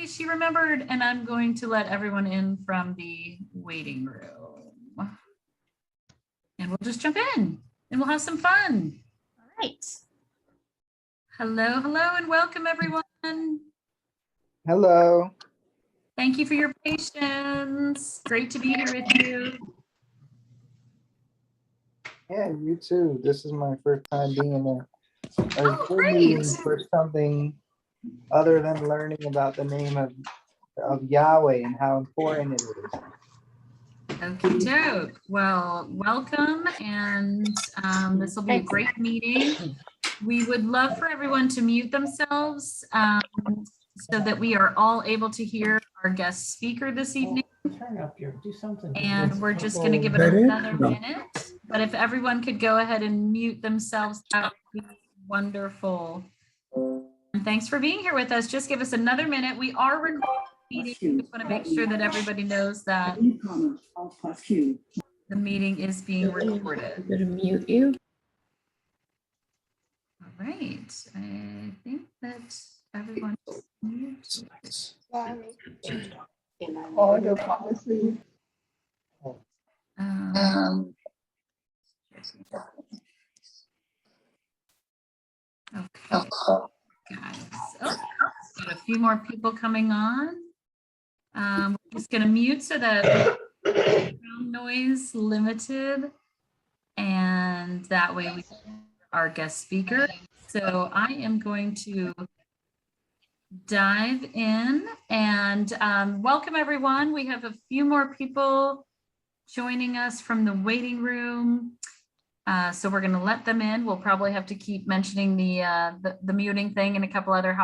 Yay, she remembered, and I'm going to let everyone in from the waiting room. And we'll just jump in and we'll have some fun. All right. Hello, hello, and welcome everyone. Hello. Thank you for your patience. Great to be here with you. Yeah, you too. This is my first time being in a Zoom meeting for something other than learning about the name of Yahweh and how important it is. Okay, dope. Well, welcome, and this will be a great meeting. We would love for everyone to mute themselves so that we are all able to hear our guest speaker this evening. Turn up here, do something. And we're just going to give it another minute. But if everyone could go ahead and mute themselves, that would be wonderful. And thanks for being here with us. Just give us another minute. We are recording the meeting. We just want to make sure that everybody knows that the meeting is being recorded. I'm going to mute you. All right. I think that everyone is muted. Audio policy. Okay, guys. Oh, got a few more people coming on. We're just going to mute so that background noise limited, and that way we can hear our guest speaker. So I am going to dive in and welcome everyone. We have a few more people joining us from the waiting room. So we're going to let them in. We'll probably have to keep mentioning the muting thing and a couple other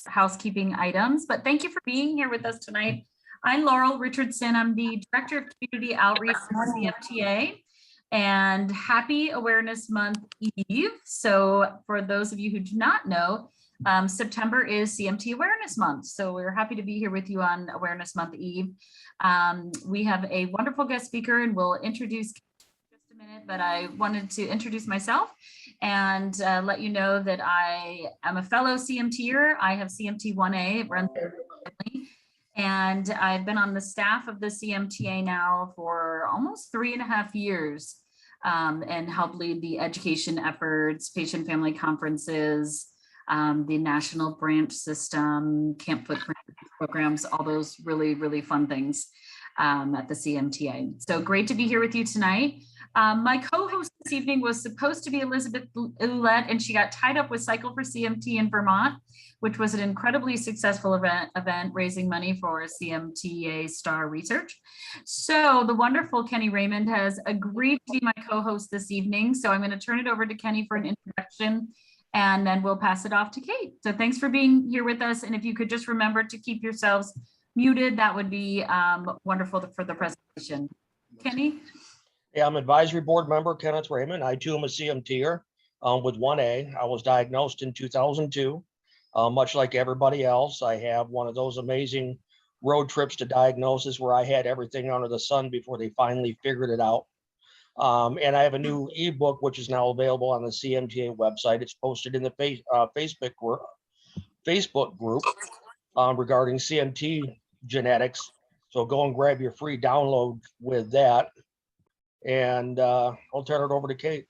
housekeeping items. But thank you for being here with us tonight. I'm Laurel Richardson. I'm the Director of Community Outreach at CMTA. And happy Awareness Month Eve. So for those of you who do not know, September is CMT Awareness Month. So we're happy to be here with you on Awareness Month Eve. We have a wonderful guest speaker, and we'll introduce in just a minute, but I wanted to introduce myself and let you know that I am a fellow CMTer. I have CMT 1A, it runs in my family, and I've been on the staff of the CMTA now for almost 3.5 years, and help lead the education efforts, patient family conferences, the national branch system, camp footprint programs, all those really, really fun things at the CMTA. So great to be here with you tonight. My co-host this evening was supposed to be Elizabeth Ouellette, and she got tied up with Cycle for CMT in Vermont, which was an incredibly successful event raising money for CMTA STAR research. So the wonderful Kenny Raymond has agreed to be my co-host this evening. So I'm going to turn it over to Kenny for an introduction, and then we'll pass it off to Kate. So thanks for being here with us. And if you could just remember to keep yourselves muted, that would be wonderful for the presentation. Kenny? Yeah, I'm advisory board member Kenneth Raymond. I too am a CMTer with 1A. I was diagnosed in 2002. Much like everybody else, I have one of those amazing road trips to diagnosis where I had everything under the sun before they finally figured it out. And I have a new ebook, which is now available on the CMTA website. It's posted in the Facebook group regarding CMT genetics. So go and grab your free download with that. And I'll turn it over to Kate.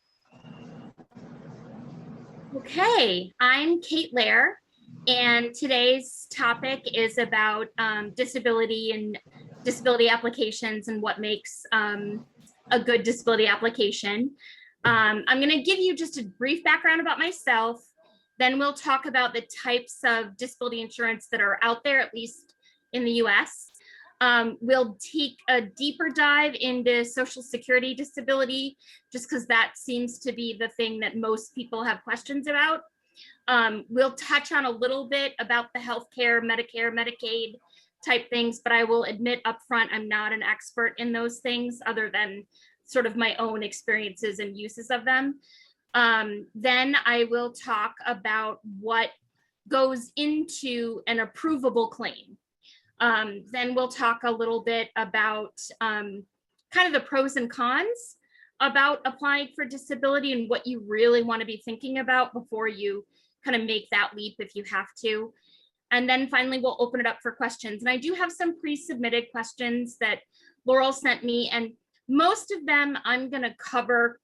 Okay, I'm Kate Lair, and today's topic is about disability and disability applications and what makes a good disability application. I'm going to give you just a brief background about myself. Then we'll talk about the types of disability insurance that are out there, at least in the US. We'll take a deeper dive into Social Security disability, just because that seems to be the thing that most people have questions about. We'll touch on a little bit about the healthcare, Medicare, Medicaid type things, but I will admit upfront I'm not an expert in those things other than sort of my own experiences and uses of them. Then I will talk about what goes into an approvable claim. Then we'll talk a little bit about kind of the pros and cons about applying for disability and what you really want to be thinking about before you kind of make that leap if you have to. And then finally, we'll open it up for questions. And I do have some pre-submitted questions that Laurel sent me, and most of them I'm going to cover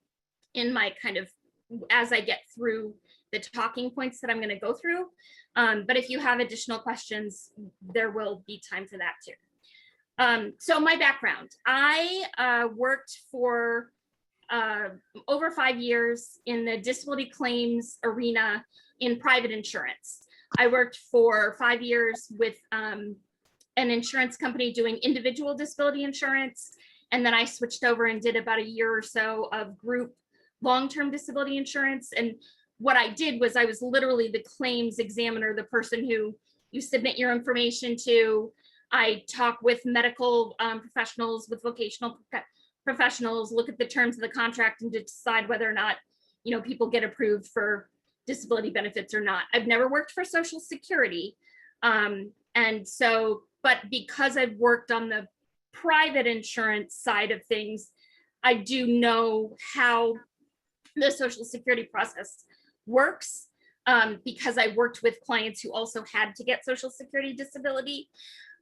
in my kind of, as I get through the talking points that I'm going to go through. But if you have additional questions, there will be time for that too. So my background, I worked for over 5 years in the disability claims arena in private insurance. I worked for 5 years with an insurance company doing individual disability insurance. And then I switched over and did about a year or so of group long-term disability insurance. And what I did was I was literally the claims examiner, the person who you submit your information to. I talk with medical professionals, with vocational professionals, look at the terms of the contract and decide whether or not, people get approved for disability benefits or not. I've never worked for Social Security. And so, but because I've worked on the private insurance side of things, I do know how the Social Security process works, because I worked with clients who also had to get Social Security disability.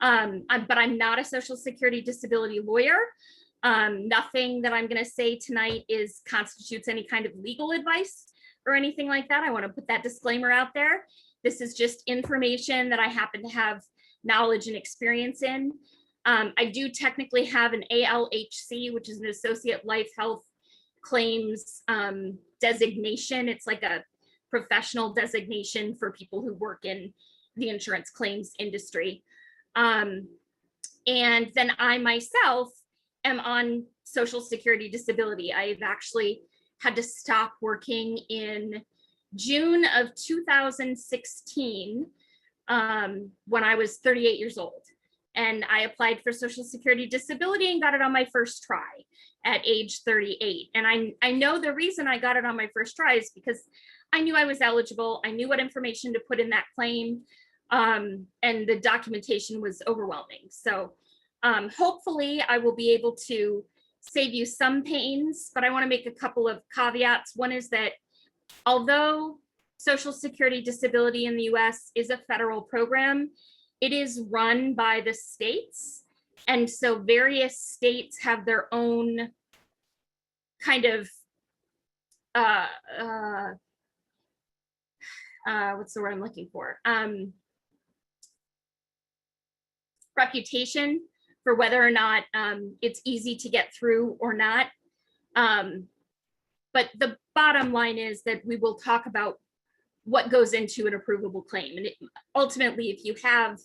But I'm not a Social Security disability lawyer. Nothing that I'm going to say tonight constitutes any kind of legal advice or anything like that. I want to put that disclaimer out there. This is just information that I happen to have knowledge and experience in. I do technically have an ALHC, which is an Associate Life Health Claims designation. It's like a professional designation for people who work in the insurance claims industry. And then I myself am on Social Security disability. I've actually had to stop working in June of 2016 when I was 38 years old. And I applied for Social Security disability and got it on my first try at age 38. And I know the reason I got it on my first try is because I knew I was eligible. I knew what information to put in that claim. And the documentation was overwhelming. So hopefully I will be able to save you some pains, but I want to make a couple of caveats. One is that although Social Security disability in the US is a federal program, it is run by the states. And so various states have their own kind of, what's the word I'm looking for? Reputation for whether or not it's easy to get through or not. But the bottom line is that we will talk about what goes into an approvable claim. And ultimately, if you have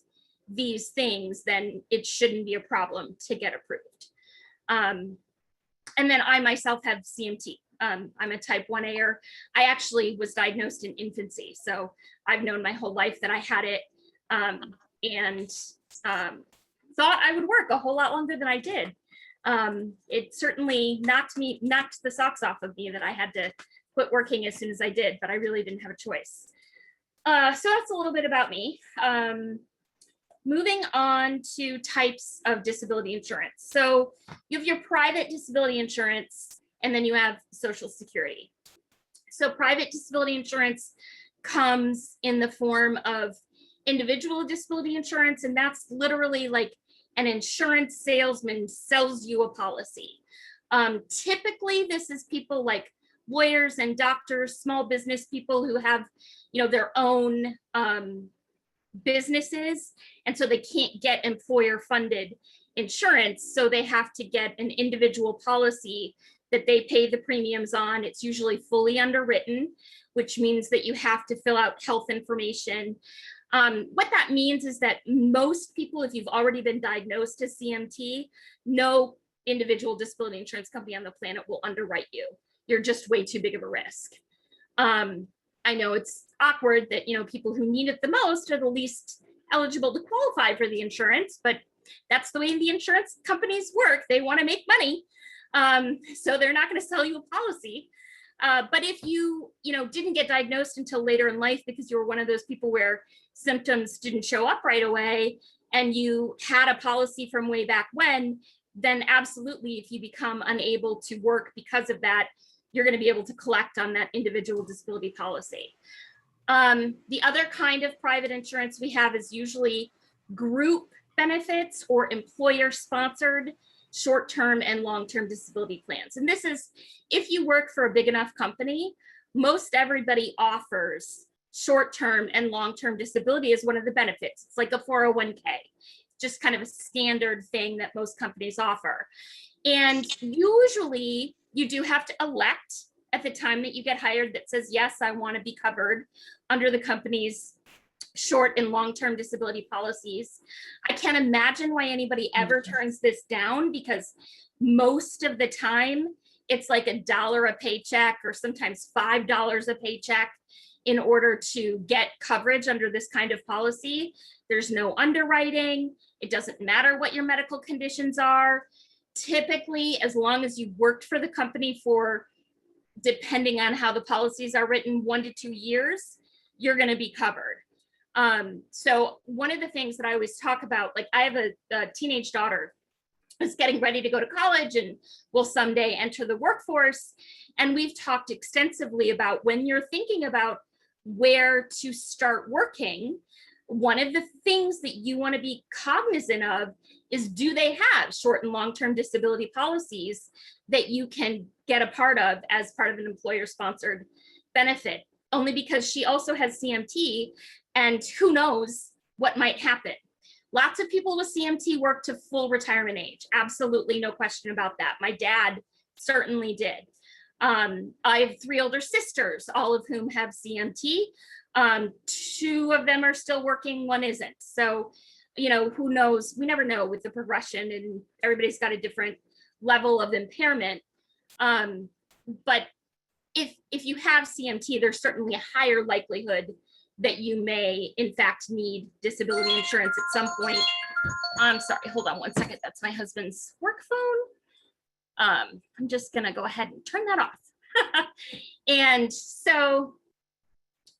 these things, then it shouldn't be a problem to get approved. And then I myself have CMT. I'm a type 1A. I actually was diagnosed in infancy. So I've known my whole life that I had it, and thought I would work a whole lot longer than I did. It certainly knocked the socks off of me that I had to quit working as soon as I did, but I really didn't have a choice. So that's a little bit about me. Moving on to types of disability insurance. So you have your private disability insurance, and then you have Social Security. So private disability insurance comes in the form of individual disability insurance, and that's literally like an insurance salesman sells you a policy. Typically, this is people like lawyers and doctors, small business people who have, their own businesses, and so they can't get employer-funded insurance, so they have to get an individual policy that they pay the premiums on. It's usually fully underwritten, which means that you have to fill out health information. What that means is that most people, if you've already been diagnosed as CMT, no individual disability insurance company on the planet will underwrite you. You're just way too big of a risk. I know it's awkward that, people who need it the most are the least eligible to qualify for the insurance, but that's the way the insurance companies work. They want to make money. So they're not going to sell you a policy. But if you, didn't get diagnosed until later in life because you were one of those people where symptoms didn't show up right away and you had a policy from way back when, then absolutely, if you become unable to work because of that, you're going to be able to collect on that individual disability policy. The other kind of private insurance we have is usually group benefits or employer-sponsored short-term and long-term disability plans. And this is if you work for a big enough company, most everybody offers short-term and long-term disability as one of the benefits. It's like a 401k, just kind of a standard thing that most companies offer. And usually you do have to elect at the time that you get hired that says, yes, I want to be covered under the company's short and long-term disability policies. I can't imagine why anybody ever turns this down, because most of the time it's like $1 a paycheck or sometimes $5 a paycheck in order to get coverage under this kind of policy. There's no underwriting. It doesn't matter what your medical conditions are. Typically, as long as you've worked for the company for, depending on how the policies are written, 1 to 2 years, you're going to be covered. So one of the things that I always talk about, like I have a teenage daughter who's getting ready to go to college and will someday enter the workforce. And we've talked extensively about when you're thinking about where to start working, one of the things that you want to be cognizant of is, do they have short and long-term disability policies that you can get a part of as part of an employer-sponsored benefit? Only because she also has CMT, and who knows what might happen. Lots of people with CMT work to full retirement age. Absolutely no question about that. My dad certainly did. I have 3 older sisters, all of whom have CMT. 2 of them are still working, 1 isn't. So, you know, who knows? We never know with the progression, and everybody's got a different level of impairment. But if you have CMT, there's certainly a higher likelihood that you may in fact need disability insurance at some point. I'm sorry, hold on one second. That's my husband's work phone. I'm just gonna go ahead and turn that off. And so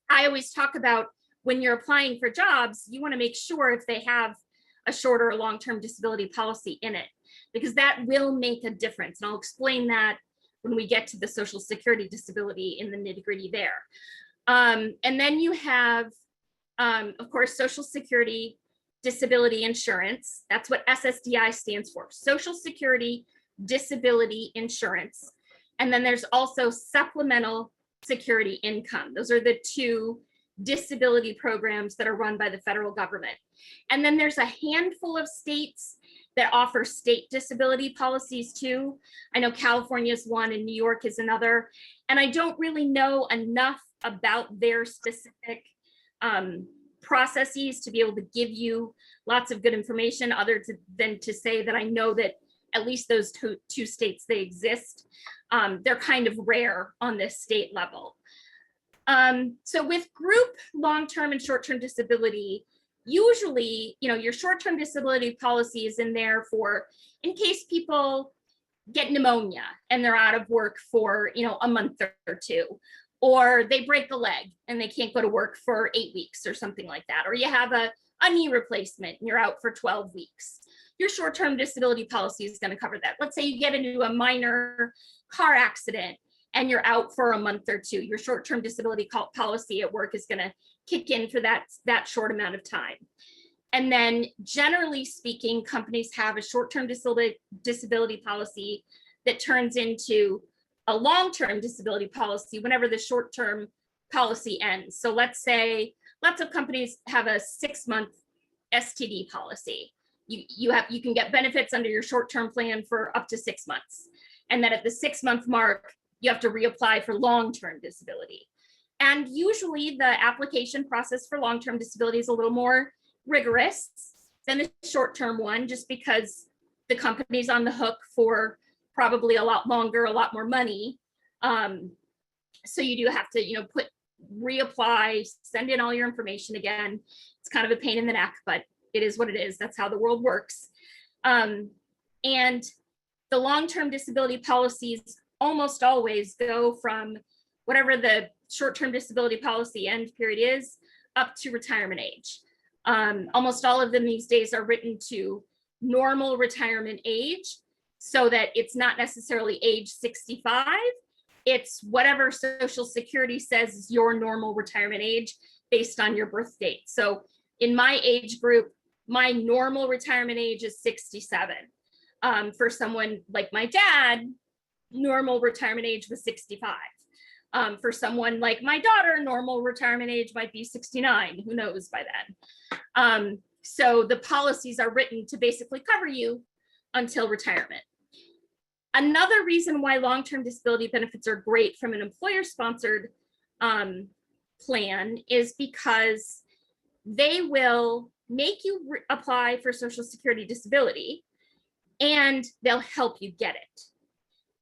I always talk about, when you're applying for jobs, you want to make sure if they have a short or long-term disability policy in it, because that will make a difference. And I'll explain that when we get to the Social Security disability in the nitty-gritty there. And then you have, of course, Social Security disability insurance. That's what SSDI stands for, Social Security disability insurance. And then there's also supplemental security income. Those are the 2 disability programs that are run by the federal government. And then there's a handful of states that offer state disability policies too. I know California is one and New York is another. And I don't really know enough about their specific processes to be able to give you lots of good information, other than to say that I know that at least those two states, they exist. They're kind of rare on this state level. So with group long-term and short-term disability, usually, you know, your short-term disability policy is in there for, in case people get pneumonia and they're out of work for, you know, a month or 2, or they break a leg and they can't go to work for 8 weeks or something like that, or you have a knee replacement and you're out for 12 weeks. Your short-term disability policy is going to cover that. Let's say you get into a minor car accident and you're out for a month or 2. Your short-term disability policy at work is going to kick in for that short amount of time. And then generally speaking, companies have a short-term disability policy that turns into a long-term disability policy whenever the short-term policy ends. So let's say lots of companies have a 6-month STD policy. You can get benefits under your short-term plan for up to 6 months. And then at the 6-month mark, you have to reapply for long-term disability. And usually the application process for long-term disability is a little more rigorous than the short-term one, just because the company's on the hook for probably a lot longer, a lot more money. So you do have to, you know, reapply, send in all your information again. It's kind of a pain in the neck, but it is what it is. That's how the world works. And the long-term disability policies almost always go from whatever the short-term disability policy end period is up to retirement age. Almost all of them these days are written to normal retirement age, so that it's not necessarily age 65, it's whatever Social Security says is your normal retirement age based on your birth date. So in my age group, my normal retirement age is 67. For someone like my dad, normal retirement age was 65. For someone like my daughter, normal retirement age might be 69. Who knows by then? So the policies are written to basically cover you until retirement. Another reason why long-term disability benefits are great from an employer-sponsored plan is because they will make you apply for Social Security disability and they'll help you get it.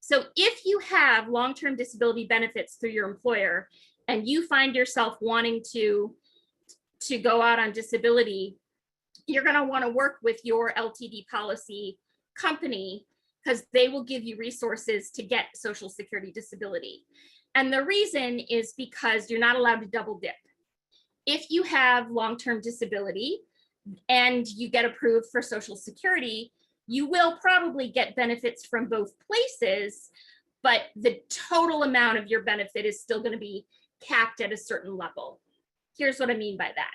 So if you have long-term disability benefits through your employer and you find yourself wanting to go out on disability, you're going to want to work with your LTD policy company because they will give you resources to get Social Security disability. And the reason is because you're not allowed to double dip. If you have long-term disability and you get approved for Social Security, you will probably get benefits from both places, but the total amount of your benefit is still going to be capped at a certain level. Here's what I mean by that.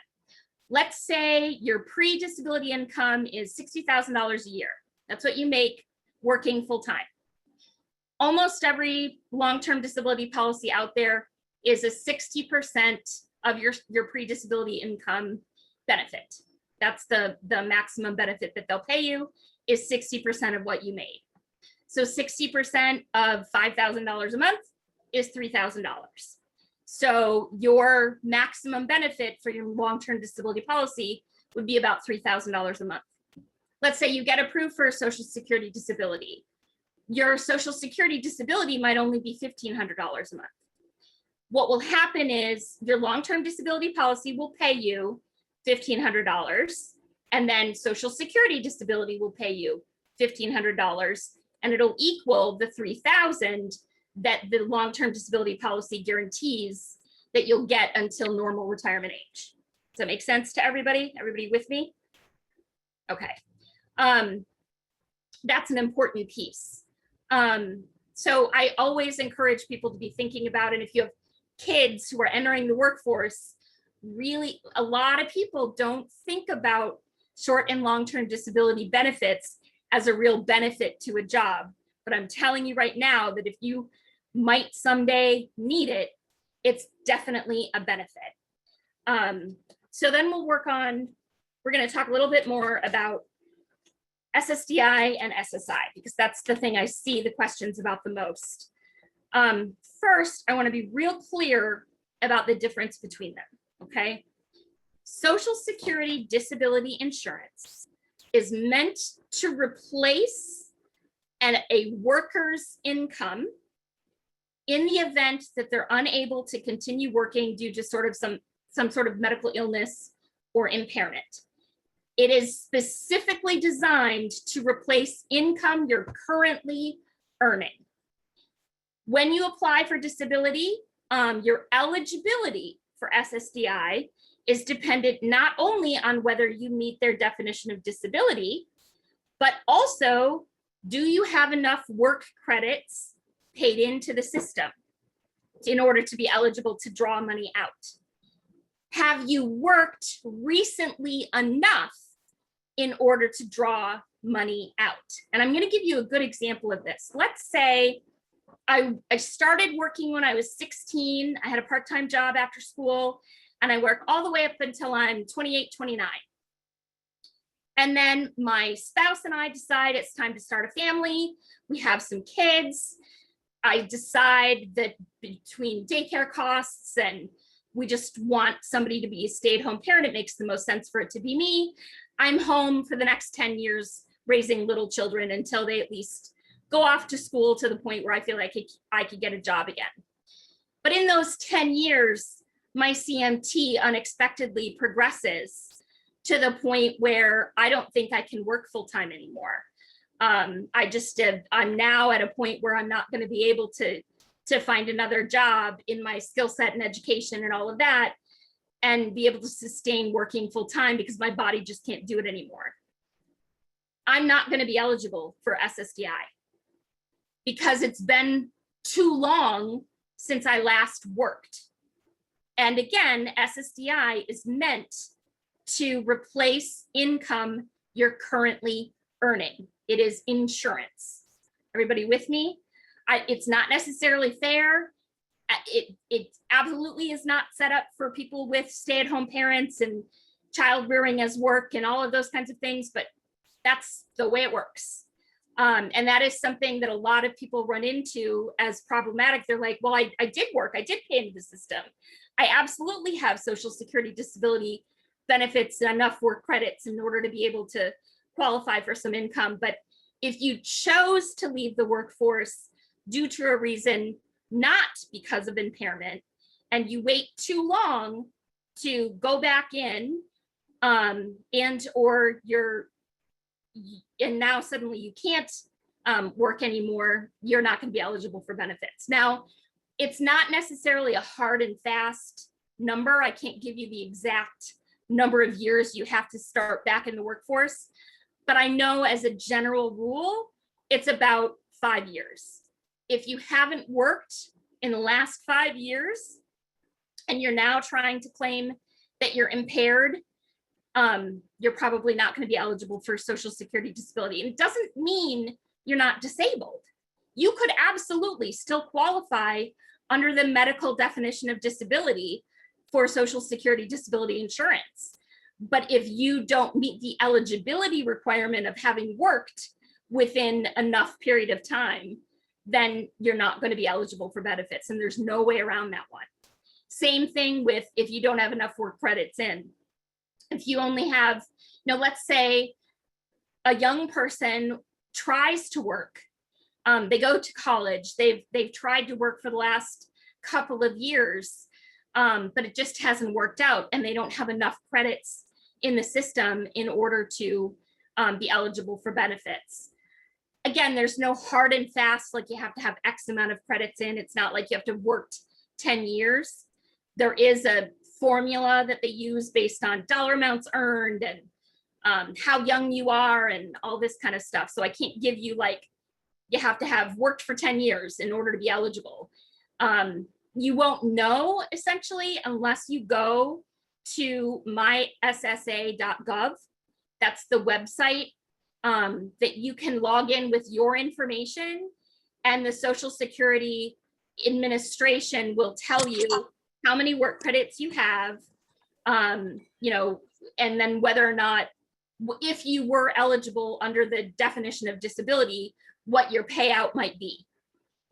Let's say your pre-disability income is $60,000 a year. That's what you make working full-time. Almost every long-term disability policy out there is a 60% of your pre-disability income benefit. That's the maximum benefit that they'll pay you is 60% of what you made. So 60% of $5,000 a month is $3,000. So your maximum benefit for your long-term disability policy would be about $3,000 a month. Let's say you get approved for a Social Security disability. Your Social Security disability might only be $1,500 a month. What will happen is your long-term disability policy will pay you $1,500, and then Social Security disability will pay you $1,500, and it'll equal the $3,000 that the long-term disability policy guarantees that you'll get until normal retirement age. Does that make sense to everybody? Everybody with me? Okay. That's an important piece. So I always encourage people to be thinking about it. If you have kids who are entering the workforce, really a lot of people don't think about short and long-term disability benefits as a real benefit to a job. But I'm telling you right now that if you might someday need it, it's definitely a benefit. So then we're going to talk a little bit more about SSDI and SSI, because that's the thing I see the questions about the most. First, I want to be real clear about the difference between them, okay? Social Security disability insurance is meant to replace a worker's income in the event that they're unable to continue working due to some sort of medical illness or impairment. It is specifically designed to replace income you're currently earning. When you apply for disability, your eligibility for SSDI is dependent not only on whether you meet their definition of disability, but also, do you have enough work credits paid into the system in order to be eligible to draw money out? Have you worked recently enough in order to draw money out? And I'm going to give you a good example of this. Let's say I started working when I was 16. I had a part-time job after school, and I work all the way up until I'm 28, 29. And then my spouse and I decide it's time to start a family. We have some kids. I decide that between daycare costs and we just want somebody to be a stay-at-home parent, it makes the most sense for it to be me. I'm home for the next 10 years raising little children until they at least go off to school to the point where I feel like I could get a job again. But in those 10 years, my CMT unexpectedly progresses to the point where I don't think I can work full-time anymore. I'm now at a point where I'm not going to be able to find another job in my skill set and education and all of that and be able to sustain working full-time because my body just can't do it anymore. I'm not going to be eligible for SSDI because it's been too long since I last worked. And again, SSDI is meant to replace income you're currently earning. It is insurance. Everybody with me? It's not necessarily fair. It absolutely is not set up for people with stay-at-home parents and child rearing as work and all of those kinds of things, but that's the way it works. And that is something that a lot of people run into as problematic. They're like, well, I did work, I did pay into the system. I absolutely have Social Security disability benefits and enough work credits in order to be able to qualify for some income. But if you chose to leave the workforce due to a reason not because of impairment, and you wait too long to go back in, and now suddenly you can't work anymore, you're not going to be eligible for benefits. Now, it's not necessarily a hard and fast number. I can't give you the exact number of years you have to start back in the workforce, but I know as a general rule, it's about 5 years. If you haven't worked in the last 5 years and you're now trying to claim that you're impaired, you're probably not going to be eligible for Social Security disability. And it doesn't mean you're not disabled. You could absolutely still qualify under the medical definition of disability for Social Security disability insurance. But if you don't meet the eligibility requirement of having worked within enough period of time, then you're not going to be eligible for benefits. And there's no way around that one. Same thing with if you don't have enough work credits in. If you only have, let's say a young person tries to work, they go to college, they've tried to work for the last couple of years, but it just hasn't worked out, and they don't have enough credits in the system in order to be eligible for benefits. Again, there's no hard and fast, like you have to have X amount of credits in. It's not like you have to have worked 10 years. There is a formula that they use based on dollar amounts earned and how young you are and all this kind of stuff. So I can't give you like, you have to have worked for 10 years in order to be eligible. You won't know essentially unless you go to myssa.gov. That's the website that you can log in with your information, and the Social Security Administration will tell you how many work credits you have, and then whether or not, if you were eligible under the definition of disability, what your payout might be,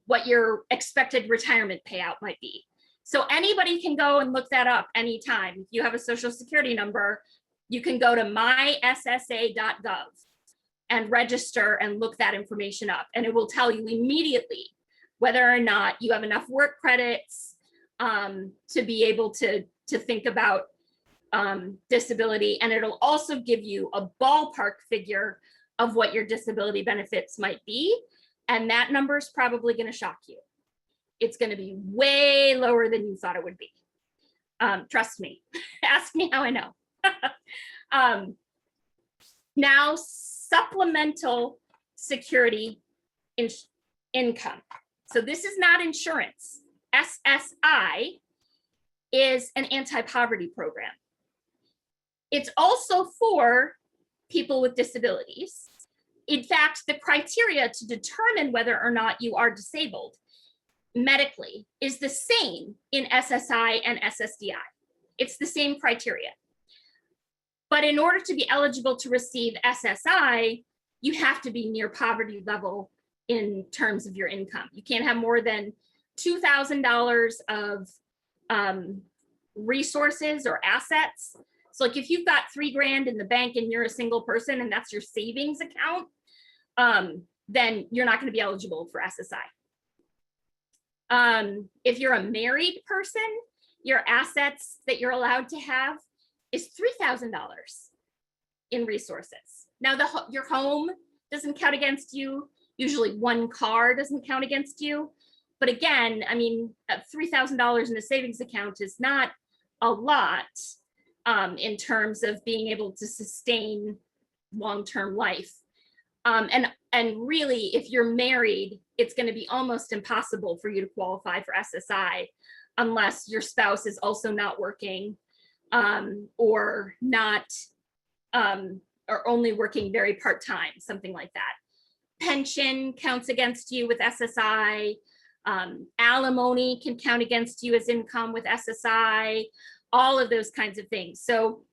what your expected retirement payout might be. So anybody can go and look that up anytime. If you have a Social Security number, you can go to myssa.gov and register and look that information up, and it will tell you immediately whether or not you have enough work credits to be able to think about disability. And it'll also give you a ballpark figure of what your disability benefits might be. And that number is probably going to shock you. It's going to be way lower than you thought it would be. Trust me. Ask me how I know. Now, supplemental security income. So this is not insurance. SSI is an anti-poverty program. It's also for people with disabilities. In fact, the criteria to determine whether or not you are disabled medically is the same in SSI and SSDI. It's the same criteria. But in order to be eligible to receive SSI, you have to be near poverty level in terms of your income. You can't have more than $2,000 of resources or assets. So like if you've got $3,000 in the bank and you're a single person and that's your savings account, then you're not going to be eligible for SSI. If you're a married person, your assets that you're allowed to have is $3,000 in resources. Now your home doesn't count against you. Usually one car doesn't count against you. But again, I mean, $3,000 in a savings account is not a lot in terms of being able to sustain long-term life. And really, if you're married, it's going to be almost impossible for you to qualify for SSI unless your spouse is also not working, or not, or only working very part-time, something like that. Pension counts against you with SSI. Alimony can count against you as income with SSI, all of those kinds of things. So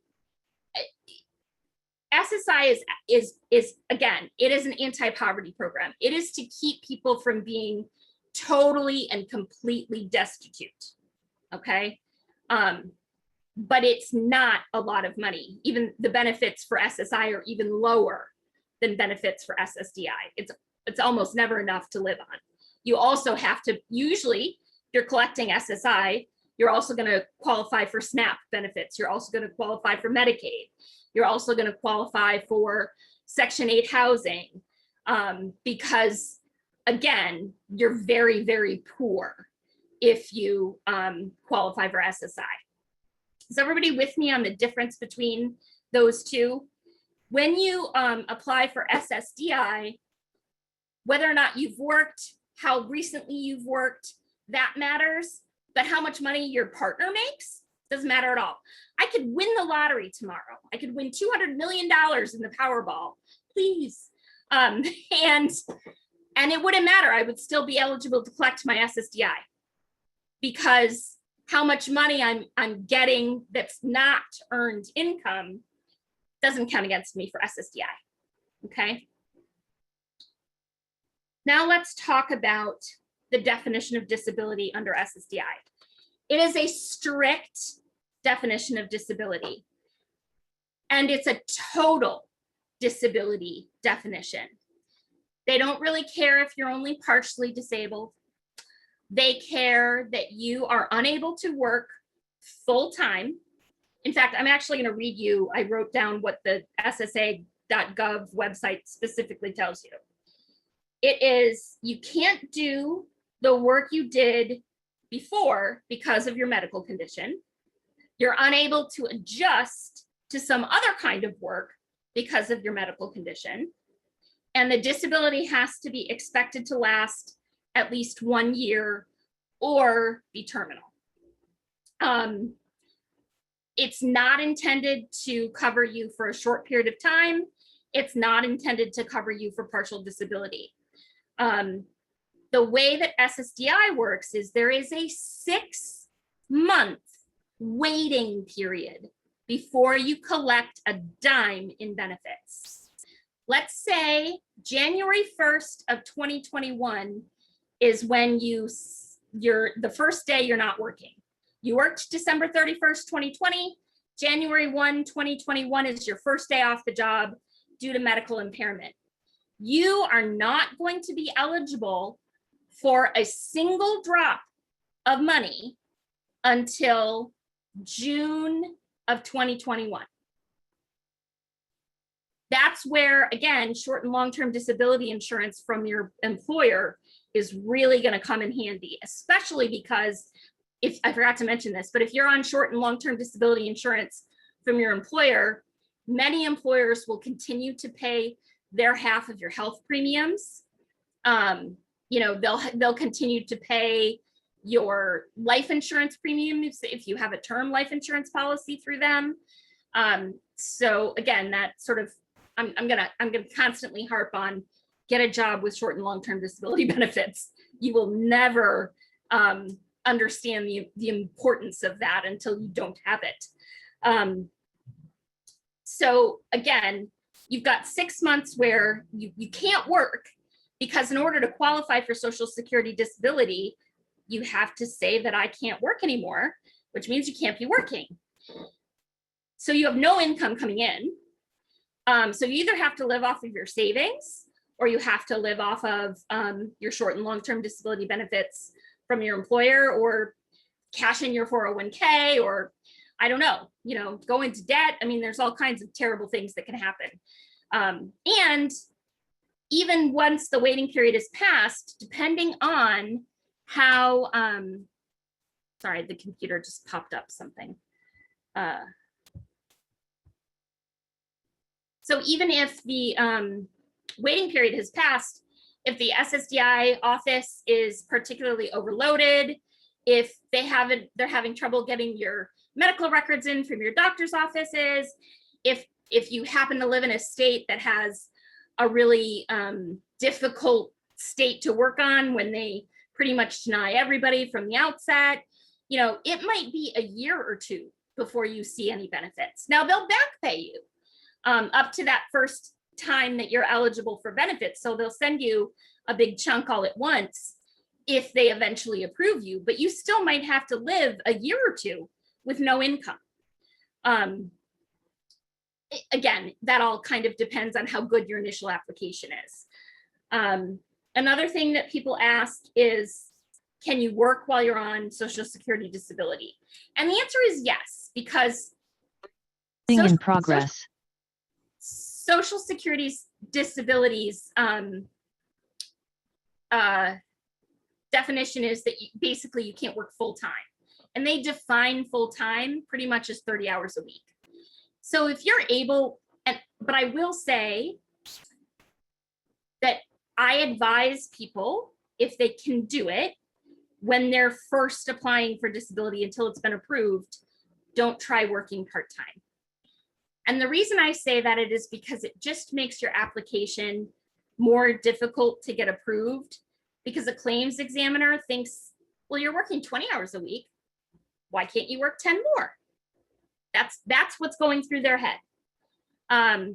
SSI is again, it is an anti-poverty program. It is to keep people from being totally and completely destitute. Okay. But it's not a lot of money. Even the benefits for SSI are even lower than benefits for SSDI. It's almost never enough to live on. You also have to, usually if you're collecting SSI, you're also going to qualify for SNAP benefits. You're also going to qualify for Medicaid. You're also going to qualify for Section 8 housing, because again, you're very, very poor if you qualify for SSI. Is everybody with me on the difference between those two? When you apply for SSDI, whether or not you've worked, how recently you've worked, that matters. But how much money your partner makes doesn't matter at all. I could win the lottery tomorrow. I could win $200 million in the Powerball, please. And it wouldn't matter. I would still be eligible to collect my SSDI because how much money I'm getting that's not earned income doesn't count against me for SSDI. Okay. Now let's talk about the definition of disability under SSDI. It is a strict definition of disability, and it's a total disability definition. They don't really care if you're only partially disabled. They care that you are unable to work full-time. In fact, I'm actually going to read you, I wrote down what the SSA.gov website specifically tells you. It is, you can't do the work you did before because of your medical condition. You're unable to adjust to some other kind of work because of your medical condition. And the disability has to be expected to last at least 1 year or be terminal. It's not intended to cover you for a short period of time. It's not intended to cover you for partial disability. The way that SSDI works is there is a 6-month waiting period before you collect a dime in benefits. Let's say January 1st of 2021 is when you're the first day you're not working. You worked December 31st, 2020. January 1, 2021 is your first day off the job due to medical impairment. You are not going to be eligible for a single drop of money until June of 2021. That's where, again, short and long-term disability insurance from your employer is really going to come in handy, especially because if I forgot to mention this, but if you're on short and long-term disability insurance from your employer, many employers will continue to pay their half of your health premiums. They'll continue to pay your life insurance premiums if you have a term life insurance policy through them. So again, that sort of, I'm gonna constantly harp on, get a job with short and long-term disability benefits. You will never understand the importance of that until you don't have it. So again, you've got 6 months where you can't work, because in order to qualify for Social Security disability, you have to say that I can't work anymore, which means you can't be working. So you have no income coming in. So you either have to live off of your savings, or you have to live off of your short and long-term disability benefits from your employer, or cash in your 401k, or I don't know, go into debt. I mean, there's all kinds of terrible things that can happen. And even once the waiting period is passed, depending on how, sorry, the computer just popped up something. So even if the waiting period has passed, if the SSDI office is particularly overloaded, if they're having trouble getting your medical records in from your doctor's offices, if you happen to live in a state that has a really difficult state to work on when they pretty much deny everybody from the outset, it might be a year or two before you see any benefits. Now they'll back pay you up to that first time that you're eligible for benefits. So they'll send you a big chunk all at once if they eventually approve you, but you still might have to live a year or two with no income. Again, that all kind of depends on how good your initial application is. Another thing that people ask is, can you work while you're on Social Security disability? And the answer is yes, because in progress. Social Security's disabilities definition is that basically you can't work full time. And they define full time pretty much as 30 hours a week. So if you're able, but I will say that I advise people, if they can do it, when they're first applying for disability until it's been approved, don't try working part-time. And the reason I say that it is because it just makes your application more difficult to get approved, because a claims examiner thinks, well, you're working 20 hours a week. Why can't you work 10 more? That's what's going through their head.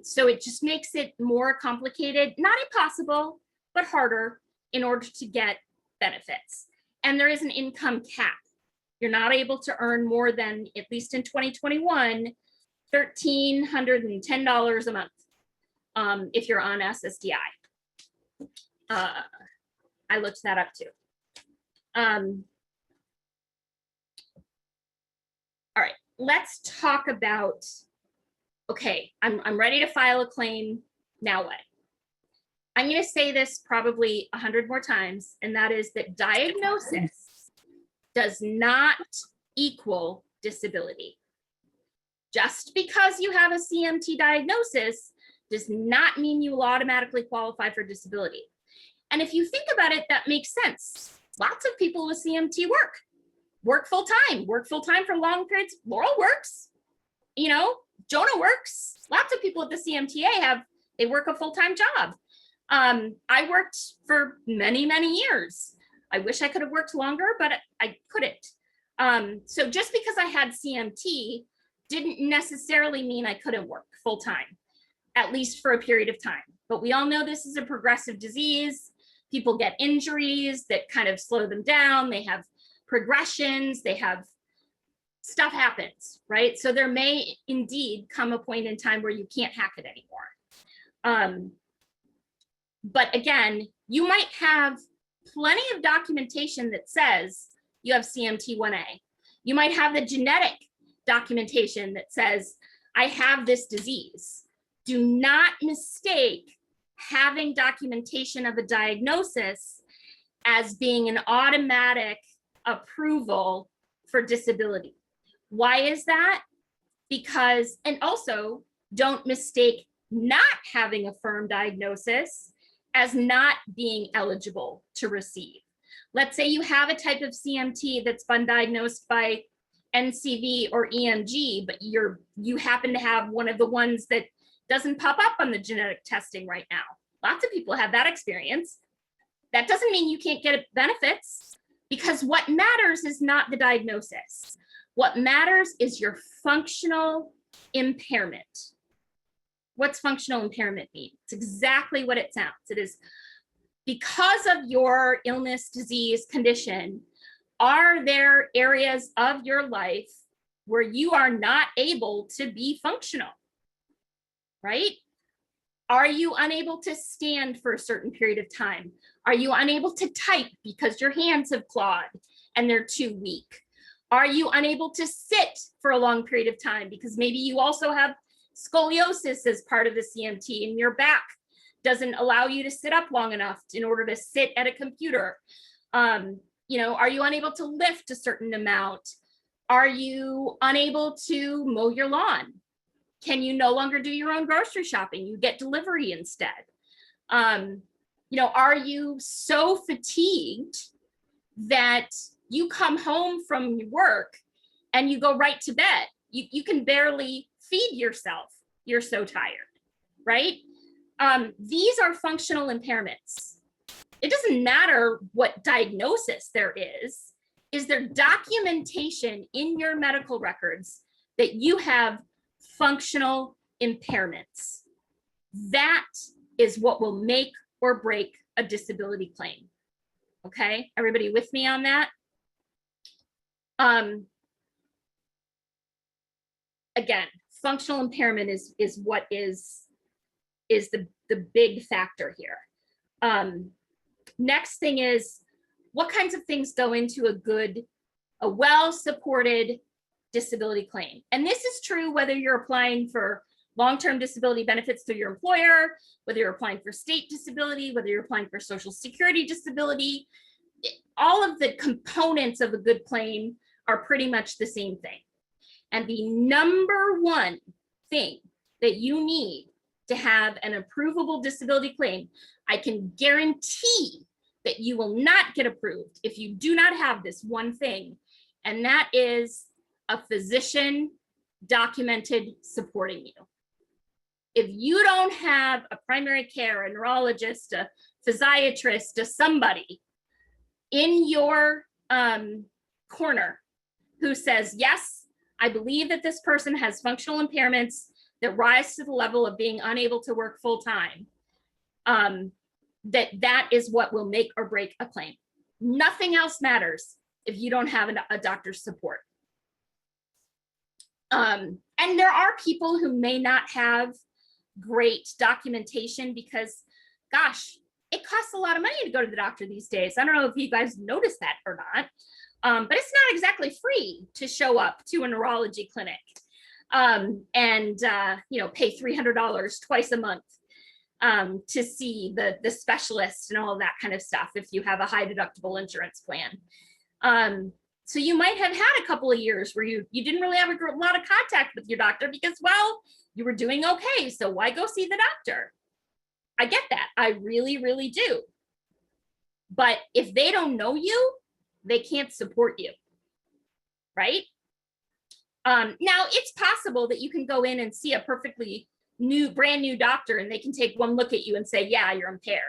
So it just makes it more complicated, not impossible, but harder in order to get benefits. And there is an income cap. You're not able to earn more than, at least in 2021, $1,310 a month if you're on SSDI. I looked that up too. All right, let's talk about, okay, I'm ready to file a claim, now what? I'm gonna say this probably 100 more times, and that is that diagnosis does not equal disability. Just because you have a CMT diagnosis does not mean you will automatically qualify for disability. And if you think about it, that makes sense. Lots of people with CMT work full time for long periods. Laurel works, Jonah works. Lots of people at the CMTA they work a full-time job. I worked for many, many years. I wish I could have worked longer, but I couldn't. So just because I had CMT didn't necessarily mean I couldn't work full-time, at least for a period of time. But we all know this is a progressive disease. People get injuries that kind of slow them down. They have progressions, stuff happens, right? So there may indeed come a point in time where you can't hack it anymore. But again, you might have plenty of documentation that says you have CMT 1A. You might have the genetic documentation that says, I have this disease. Do not mistake having documentation of a diagnosis as being an automatic approval for disability. Why is that? Because, and also don't mistake not having a firm diagnosis as not being eligible to receive. Let's say you have a type of CMT that's been diagnosed by NCV or EMG, but you happen to have one of the ones that doesn't pop up on the genetic testing right now. Lots of people have that experience. That doesn't mean you can't get benefits, because what matters is not the diagnosis. What matters is your functional impairment. What's functional impairment mean? It's exactly what it sounds. It is because of your illness, disease, condition, are there areas of your life where you are not able to be functional, right? Are you unable to stand for a certain period of time? Are you unable to type because your hands have clawed and they're too weak? Are you unable to sit for a long period of time because maybe you also have scoliosis as part of the CMT and your back doesn't allow you to sit up long enough in order to sit at a computer? Are you unable to lift a certain amount? Are you unable to mow your lawn? Can you no longer do your own grocery shopping? You get delivery instead. You know, are you so fatigued that you come home from work and you go right to bed? You can barely feed yourself. You're so tired, right? These are functional impairments. It doesn't matter what diagnosis there is there documentation in your medical records that you have functional impairments? That is what will make or break a disability claim. Okay, everybody with me on that? Again, functional impairment is what is the big factor here. Next thing is, what kinds of things go into a well-supported disability claim? And this is true whether you're applying for long-term disability benefits through your employer, whether you're applying for state disability, whether you're applying for Social Security disability. All of the components of a good claim are pretty much the same thing. And the number one thing that you need to have an approvable disability claim, I can guarantee that you will not get approved if you do not have this one thing, and that is a physician documented supporting you. If you don't have a primary care, a neurologist, a physiatrist, a somebody in your corner who says, yes, I believe that this person has functional impairments that rise to the level of being unable to work full time, that is what will make or break a claim. Nothing else matters if you don't have a doctor's support. And there are people who may not have great documentation because, gosh, it costs a lot of money to go to the doctor these days. I don't know if you guys noticed that or not, but it's not exactly free to show up to a neurology clinic and you know, pay $300 twice a month to see the specialist and all of that kind of stuff if you have a high deductible insurance plan. So you might have had a couple of years where you didn't really have a lot of contact with your doctor because, well, you were doing okay, so why go see the doctor? I get that, I really, really do. But if they don't know you, they can't support you, right? Now, it's possible that you can go in and see a perfectly brand new doctor and they can take one look at you and say, yeah, you're impaired.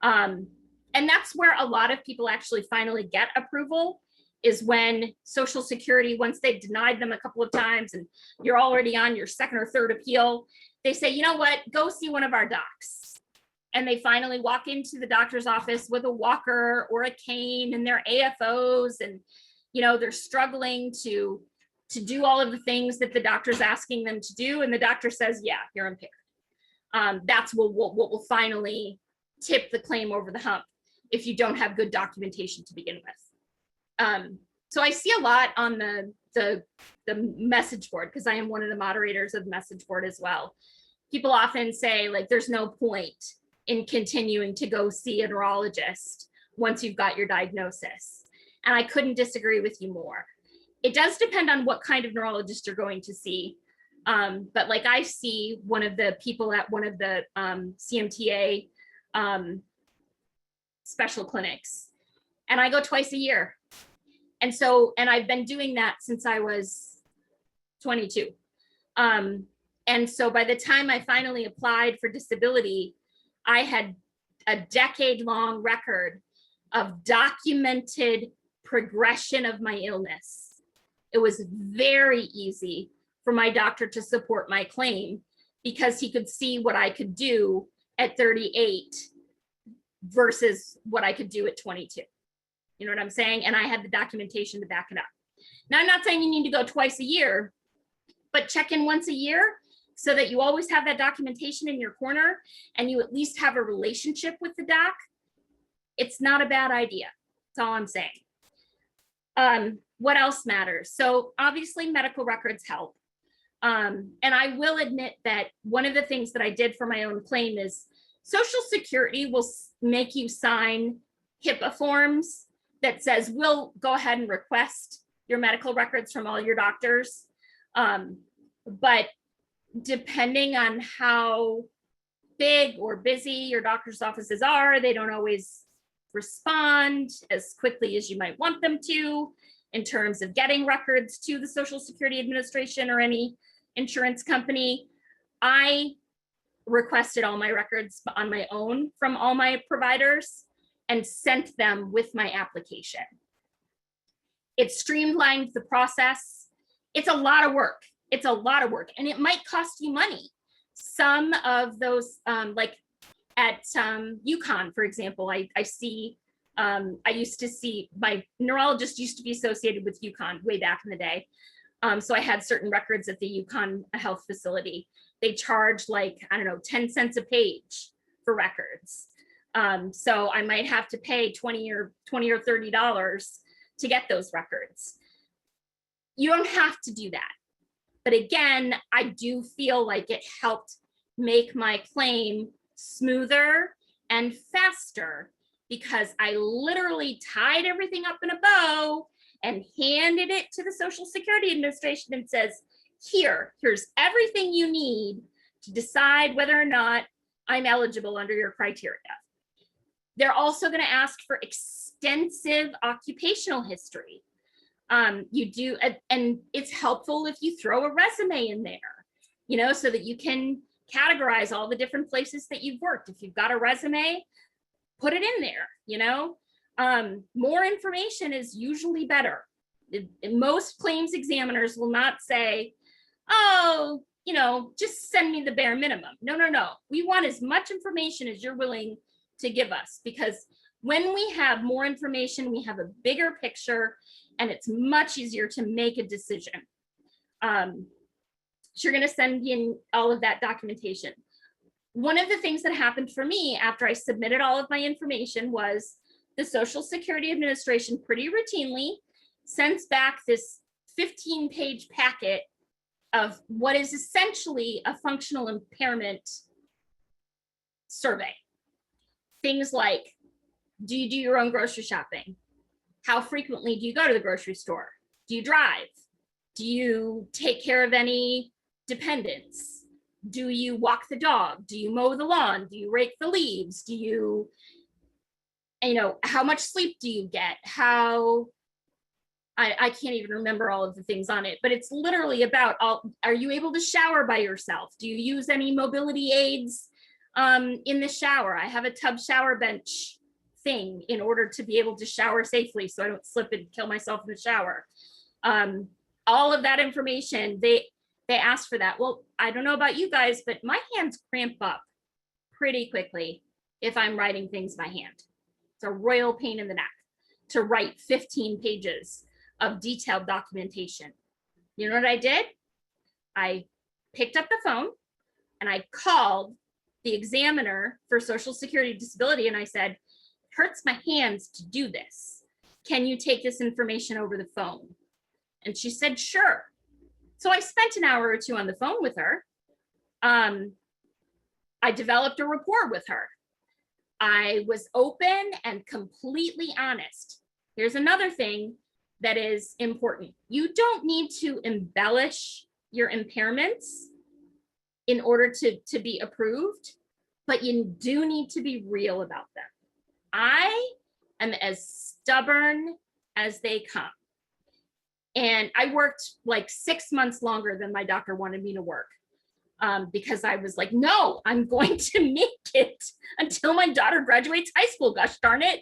And that's where a lot of people actually finally get approval, is when Social Security, once they've denied them a couple of times and you're already on your second or third appeal, they say, you know what, go see one of our docs. And they finally walk into the doctor's office with a walker or a cane and their AFOs, and you know, they're struggling to do all of the things that the doctor's asking them to do, and the doctor says, yeah, you're impaired. That's what will finally tip the claim over the hump if you don't have good documentation to begin with. So I see a lot on the message board, because I am one of the moderators of the message board as well. People often say, like, there's no point in continuing to go see a neurologist once you've got your diagnosis. And I couldn't disagree with you more. It does depend on what kind of neurologist you're going to see. But like, I see one of the people at one of the CMTA special clinics, and I go twice a year. And I've been doing that since I was 22. And so by the time I finally applied for disability, I had a decade-long record of documented progression of my illness. It was very easy for my doctor to support my claim because he could see what I could do at 38 versus what I could do at 22. You know what I'm saying? And I had the documentation to back it up. Now, I'm not saying you need to go twice a year, but check in once a year so that you always have that documentation in your corner and you at least have a relationship with the doc. It's not a bad idea. That's all I'm saying. What else matters? So obviously medical records help. And I will admit that one of the things that I did for my own claim is Social Security will make you sign HIPAA forms that says, we'll go ahead and request your medical records from all your doctors. But depending on how big or busy your doctor's offices are, they don't always respond as quickly as you might want them to in terms of getting records to the Social Security Administration or any insurance company. I requested all my records on my own from all my providers and sent them with my application. It streamlined the process. It's a lot of work. It's a lot of work, and it might cost you money. Some of those, like at UConn, for example, I used to see, my neurologist used to be associated with UConn way back in the day. So I had certain records at the UConn health facility. They charge like, I don't know, 10 cents a page for records. So I might have to pay $20 or $30 to get those records. You don't have to do that. But again, I do feel like it helped make my claim smoother and faster because I literally tied everything up in a bow and handed it to the Social Security Administration and says, here's everything you need to decide whether or not I'm eligible under your criteria. They're also going to ask for extensive occupational history. You do, and it's helpful if you throw a resume in there, so that you can categorize all the different places that you've worked. If you've got a resume, put it in there, more information is usually better. Most claims examiners will not say, oh, just send me the bare minimum. No. We want as much information as you're willing to give us, because when we have more information, we have a bigger picture and it's much easier to make a decision. So you're going to send in all of that documentation. One of the things that happened for me after I submitted all of my information was the Social Security Administration pretty routinely sends back this 15-page packet of what is essentially a functional impairment survey. Things like, do you do your own grocery shopping? How frequently do you go to the grocery store? Do you drive? Do you take care of any dependents? Do you walk the dog? Do you mow the lawn? Do you rake the leaves? Do you, how much sleep do you get? I can't even remember all of the things on it, but it's literally about, are you able to shower by yourself? Do you use any mobility aids in the shower? I have a tub shower bench thing in order to be able to shower safely so I don't slip and kill myself in the shower. All of that information, they asked for that. Well, I don't know about you guys, but my hands cramp up pretty quickly if I'm writing things by hand. It's a royal pain in the neck to write 15 pages of detailed documentation. You know what I did? I picked up the phone and I called the examiner for Social Security Disability and I said, it hurts my hands to do this. Can you take this information over the phone? And she said, sure. So I spent an hour or two on the phone with her. I developed a rapport with her. I was open and completely honest. Here's another thing that is important. You don't need to embellish your impairments in order to be approved, but you do need to be real about them. I am as stubborn as they come. And I worked like 6 months longer than my doctor wanted me to work because I was like, no, I'm going to make it until my daughter graduates high school. Gosh darn it.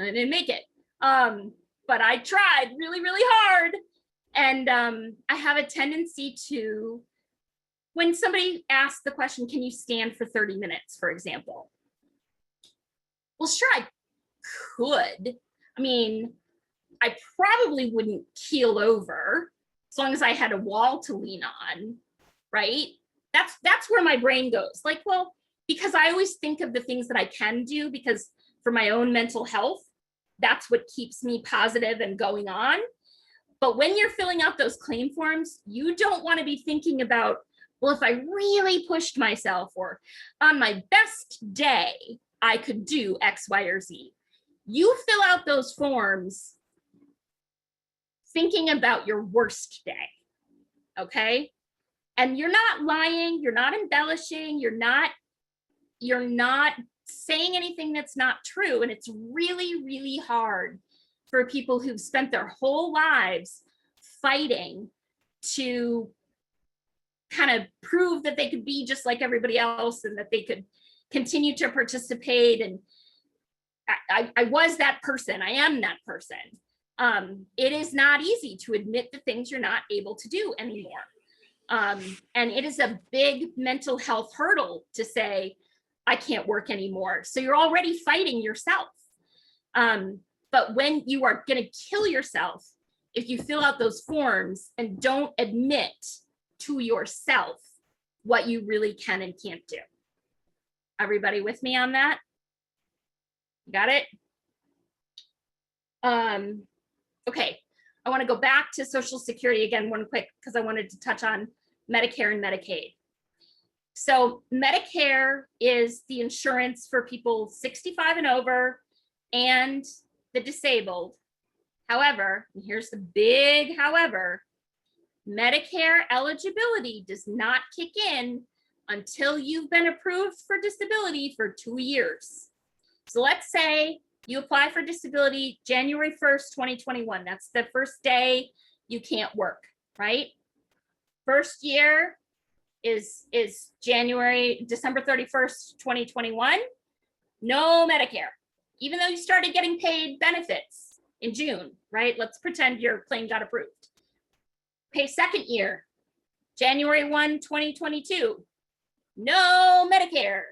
I didn't make it. But I tried really, really hard. And I have a tendency to, when somebody asks the question, can you stand for 30 minutes, for example? Well, sure, I could. I mean, I probably wouldn't keel over as long as I had a wall to lean on, right? That's where my brain goes. Like, well, because I always think of the things that I can do, because for my own mental health, that's what keeps me positive and going on. But when you're filling out those claim forms, you don't want to be thinking about, well, if I really pushed myself or on my best day, I could do X, Y, or Z. You fill out those forms thinking about your worst day, okay? And you're not lying, you're not embellishing, you're not you're not saying anything that's not true. And it's really, really hard for people who've spent their whole lives fighting to kind of prove that they could be just like everybody else and that they could continue to participate. And I was that person. I am that person. It is not easy to admit the things you're not able to do anymore. And it is a big mental health hurdle to say, I can't work anymore. So you're already fighting yourself. But when you are going to kill yourself, if you fill out those forms and don't admit to yourself what you really can and can't do. Everybody with me on that? Got it? Okay, I want to go back to Social Security again, one quick, because I wanted to touch on Medicare and Medicaid. So Medicare is the insurance for people 65 and over and the disabled. However, and here's the big however, Medicare eligibility does not kick in until you've been approved for disability for 2 years. So let's say you apply for disability January 1st, 2021. That's the first day you can't work, right? First year is December 31st, 2021. No Medicare, even though you started getting paid benefits in June, right? Let's pretend your claim got approved. Okay, second year, January 1, 2022. No Medicare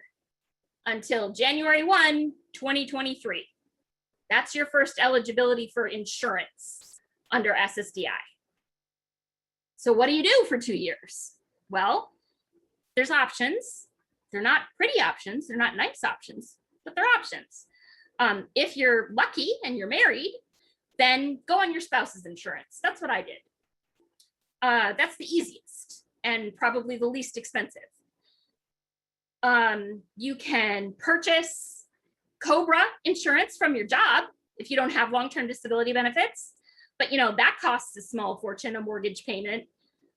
until January 1, 2023. That's your first eligibility for insurance under Ssdi. So what do you do for 2 years? Well, there's options. They're not pretty options. They're not nice options, but they're options. If you're lucky and you're married, then go on your spouse's insurance. That's what I did. That's the easiest and probably the least expensive. You can purchase COBRA insurance from your job if you don't have long-term disability benefits, but that costs a small fortune, a mortgage payment.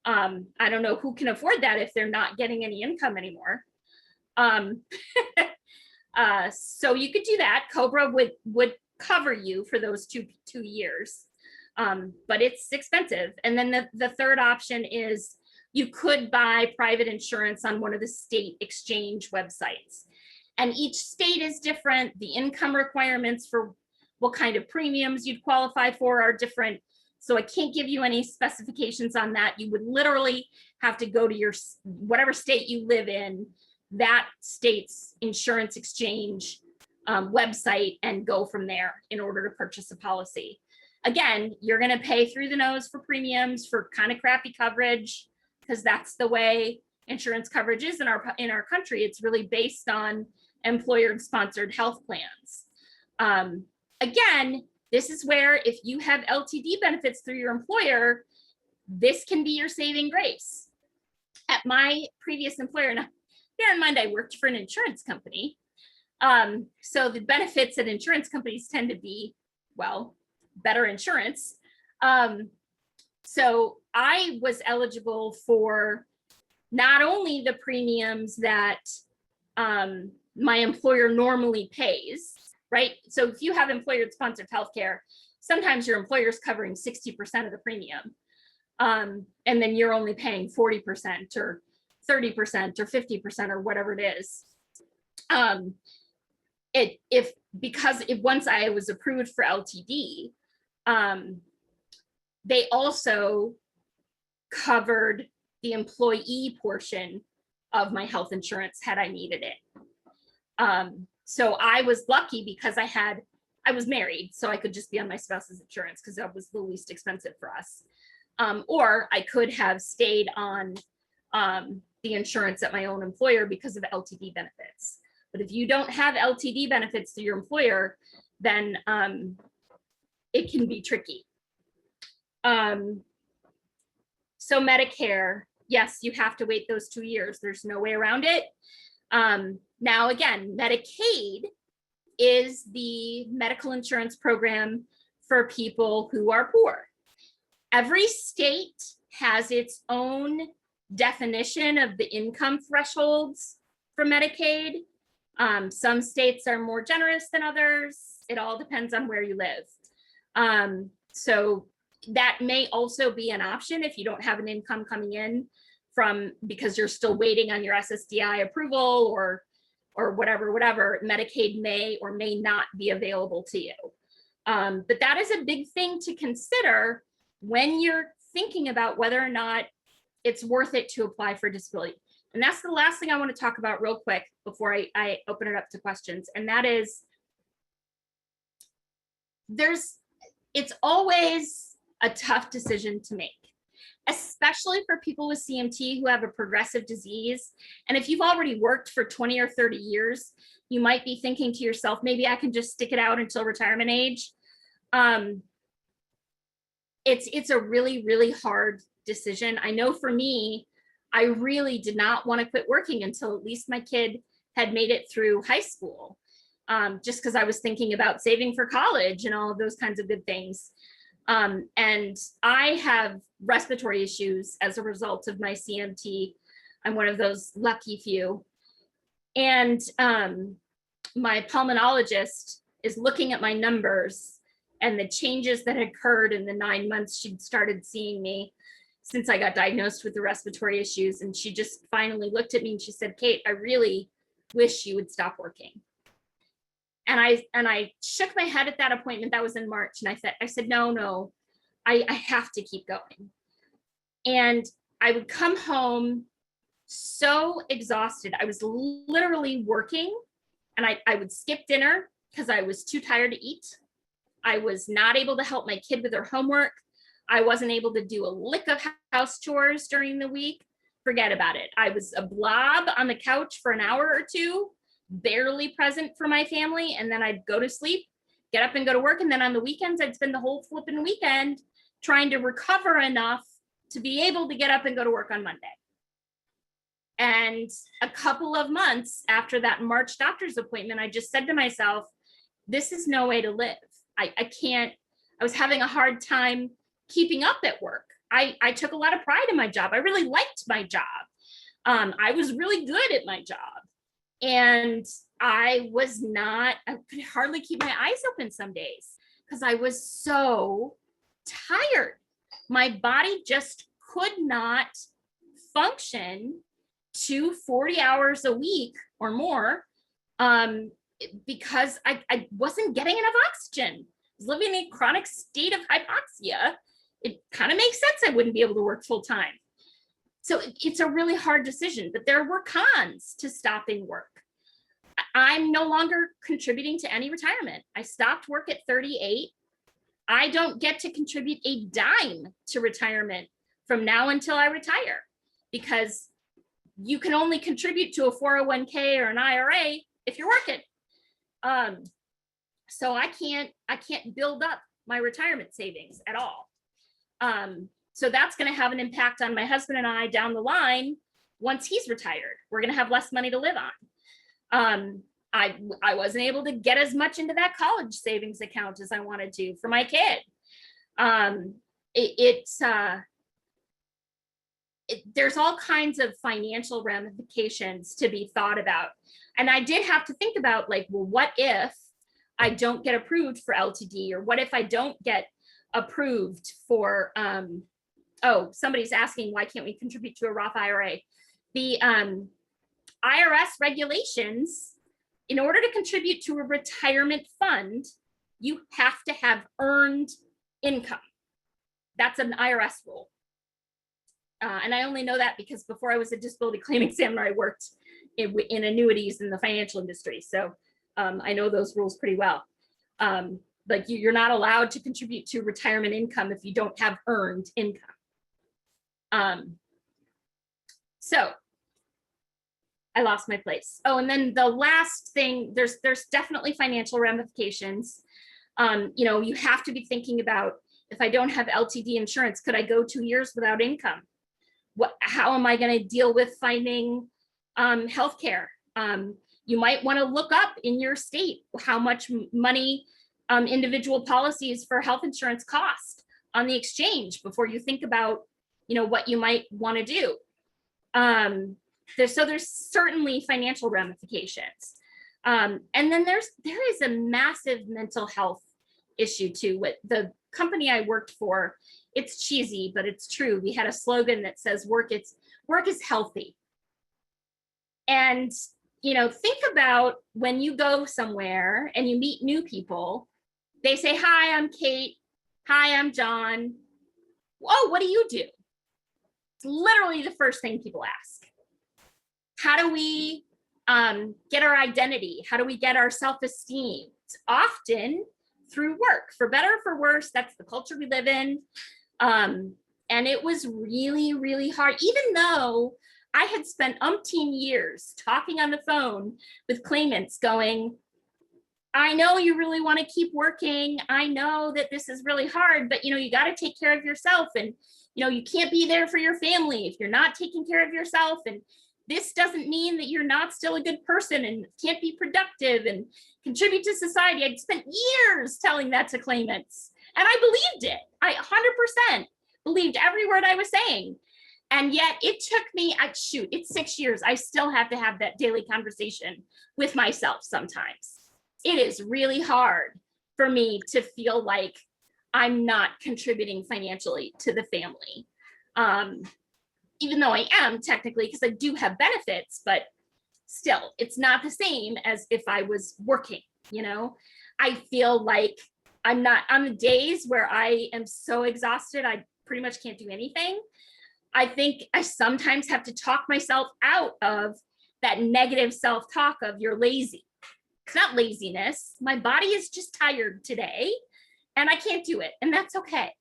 I don't know who can afford that if they're not getting any income anymore. So you could do that. COBRA would cover you for those two years, but it's expensive. And then the third option is you could buy private insurance on one of the state exchange websites. And each state is different. The income requirements for what kind of premiums you'd qualify for are different. So I can't give you any specifications on that. You would literally have to go to your whatever state you live in, that state's insurance exchange website, and go from there in order to purchase a policy. Again, you're going to pay through the nose for premiums for kind of crappy coverage, because that's the way insurance coverage is in our country. It's really based on employer-sponsored health plans. Again, this is where if you have LTD benefits through your employer, this can be your saving grace. At my previous employer, now bear in mind I worked for an insurance company, so the benefits at insurance companies tend to be, well, better insurance. So I was eligible for not only the premiums that my employer normally pays, right? So if you have employer-sponsored healthcare, sometimes your employer is covering 60% of the premium, and then you're only paying 40% or 30% or 50% or whatever it is. Because once I was approved for LTD, they also covered the employee portion of my health insurance had I needed it. So I was lucky because I was married, so I could just be on my spouse's insurance because that was the least expensive for us. Or I could have stayed on the insurance at my own employer because of LTD benefits. But if you don't have LTD benefits through your employer, then it can be tricky. So Medicare, yes, you have to wait those 2 years. There's no way around it. Now, again, Medicaid is the medical insurance program for people who are poor. Every state has its own definition of the income thresholds for Medicaid. Some states are more generous than others. It all depends on where you live. So that may also be an option if you don't have an income coming in from, because you're still waiting on your SSDI approval or whatever, Medicaid may or may not be available to you. But that is a big thing to consider when you're thinking about whether or not it's worth it to apply for disability. And that's the last thing I want to talk about real quick before I open it up to questions. And that is, it's always a tough decision to make, especially for people with CMT who have a progressive disease. And if you've already worked for 20 or 30 years, you might be thinking to yourself, maybe I can just stick it out until retirement age. It's a really, really hard decision. I know for me, I really did not want to quit working until at least my kid had made it through high school, just because I was thinking about saving for college and all of those kinds of good things. And I have respiratory issues as a result of my CMT. I'm one of those lucky few. And my pulmonologist is looking at my numbers and the changes that had occurred in the 9 months she'd started seeing me since I got diagnosed with the respiratory issues. And she just finally looked at me and she said, Kate, I really wish you would stop working. And I shook my head at that appointment. That was in March. And I said, no, I have to keep going. And I would come home so exhausted. I was literally working, and I would skip dinner because I was too tired to eat. I was not able to help my kid with her homework. I wasn't able to do a lick of house chores during the week. Forget about it. I was a blob on the couch for an hour or two, barely present for my family. And then I'd go to sleep, get up and go to work. And then on the weekends, I'd spend the whole flipping weekend trying to recover enough to be able to get up and go to work on Monday. And a couple of months after that March doctor's appointment, I just said to myself, this is no way to live. I can't, I was having a hard time keeping up at work. I took a lot of pride in my job. I really liked my job. I was really good at my job. And I could hardly keep my eyes open some days because I was so tired. My body just could not function to 40 hours a week or more because I wasn't getting enough oxygen. I was living in a chronic state of hypoxia. It kind of makes sense I wouldn't be able to work full time. So it's a really hard decision, but there were cons to stopping work. I'm no longer contributing to any retirement. I stopped work at 38. I don't get to contribute a dime to retirement from now until I retire because you can only contribute to a 401k or an IRA if you're working. So I can't build up my retirement savings at all. So that's going to have an impact on my husband and I down the line. Once he's retired, we're going to have less money to live on. I wasn't able to get as much into that college savings account as I wanted to for my kid. There's all kinds of financial ramifications to be thought about. And I did have to think about like, well, what if I don't get approved for LTD, or what if I don't get approved for, somebody's asking, why can't we contribute to a Roth IRA? The Irs Regulations, in order to contribute to a retirement fund, you have to have earned income. That's an IRS rule. And I only know that because before I was a disability claim examiner, I worked in annuities in the financial industry. So I know those rules pretty well. Like you're not allowed to contribute to retirement income if you don't have earned income. So I lost my place. Oh, and then the last thing, there's definitely financial ramifications. You have to be thinking about, if I don't have LTD insurance, could I go 2 years without income? How am I going to deal with finding healthcare? You might want to look up in your state how much money individual policies for health insurance cost on the exchange before you think about, what you might want to do. There's certainly financial ramifications. And then there is a massive mental health issue too. With the company I worked for, it's cheesy, but it's true. We had a slogan that says work is healthy. And, think about when you go somewhere and you meet new people, they say, hi, I'm Kate. Hi, I'm John. Oh, what do you do? It's literally the first thing people ask. How do we get our identity? How do we get our self-esteem? It's often through work, for better or for worse. That's the culture we live in. And it was really, really hard, even though I had spent umpteen years talking on the phone with claimants going, I know you really want to keep working. I know that this is really hard, but you got to take care of yourself. And, you can't be there for your family if you're not taking care of yourself. And this doesn't mean that you're not still a good person and can't be productive and contribute to society. I'd spent years telling that to claimants, and I believed it. I 100% believed every word I was saying. And yet it took me, it's 6 years. I still have to have that daily conversation with myself sometimes. It is really hard for me to feel like I'm not contributing financially to the family. Even though I am technically, because I do have benefits, but still, it's not the same as if I was working, I feel like I'm not, on the days where I am so exhausted, I pretty much can't do anything. I think I sometimes have to talk myself out of that negative self-talk of you're lazy. It's not laziness. My body is just tired today and I can't do it. And that's okay.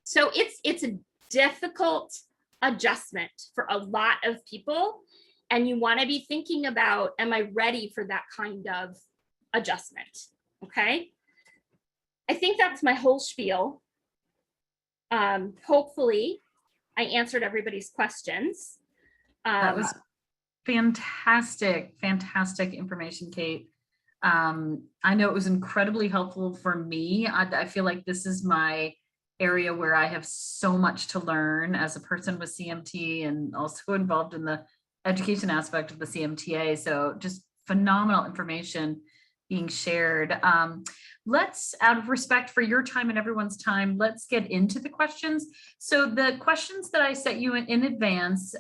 So it's a difficult adjustment for a lot of people. And you want to be thinking about, am I ready for that kind of adjustment? Okay. I think that's my whole spiel. Hopefully I answered everybody's questions. That was fantastic information, Kate. I know it was incredibly helpful for me. I feel like this is my area where I have so much to learn as a person with CMT and also involved in the education aspect of the CMTA. So just phenomenal information being shared. Let's, out of respect for your time and everyone's time, let's get into the questions. So the questions that I set you in advance,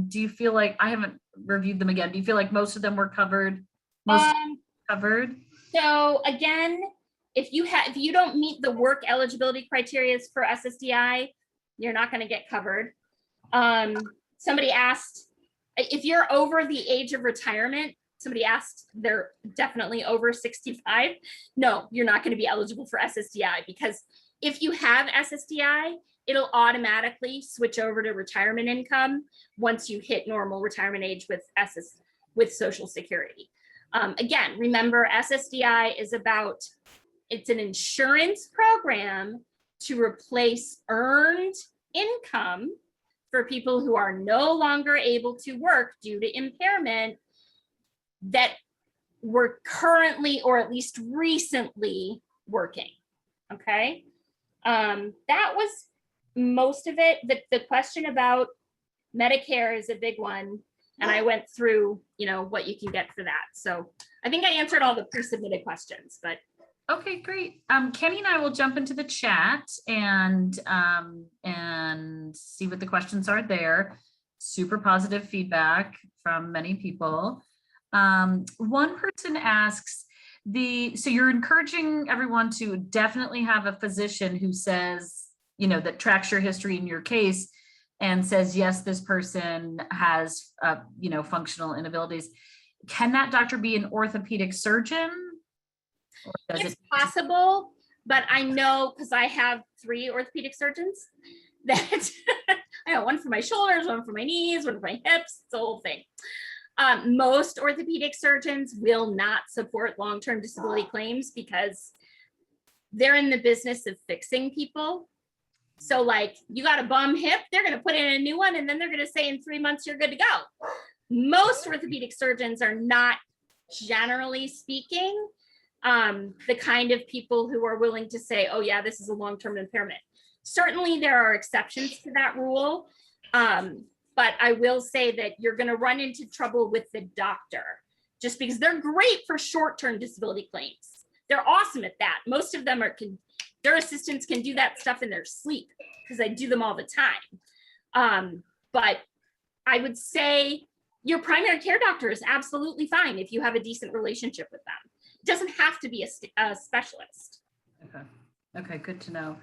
do you feel like, I haven't reviewed them again, do you feel like most of them were covered? Covered? So again, if you don't meet the work eligibility criteria for SSDI, you're not going to get covered. Somebody asked if you're over the age of retirement. Somebody asked, they're definitely over 65. No, you're not going to be eligible for SSDI, because if you have SSDI, it'll automatically switch over to retirement income once you hit normal retirement age with Social Security. Again, remember, SSDI is it's an insurance program to replace earned income for people who are no longer able to work due to impairment that were currently or at least recently working. Okay. That was most of it. The question about Medicare is a big one. And I went through, what you can get for that. So I think I answered all the pre-submitted questions, but. Okay, great. Kenny and I will jump into the chat and see what the questions are there. Super positive feedback from many people. One person asks, so you're encouraging everyone to definitely have a physician who says, that tracks your history in your case and says, yes, this person has, functional inabilities. Can that doctor be an orthopedic surgeon? It's possible, but I know, because I have 3 orthopedic surgeons, that I have one for my shoulders, one for my knees, one for my hips, it's the whole thing. Most orthopedic surgeons will not support long-term disability claims because they're in the business of fixing people. So like, you got a bum hip, they're going to put in a new one, and then they're going to say in 3 months, you're good to go. Most orthopedic surgeons are not, generally speaking, the kind of people who are willing to say, oh yeah, this is a long-term impairment. Certainly there are exceptions to that rule. But I will say that you're going to run into trouble with the doctor, just because they're great for short-term disability claims. They're awesome at that. Most of them their assistants can do that stuff in their sleep because I do them all the time. But I would say your primary care doctor is absolutely fine if you have a decent relationship with them. It doesn't have to be a specialist. Okay, good to know.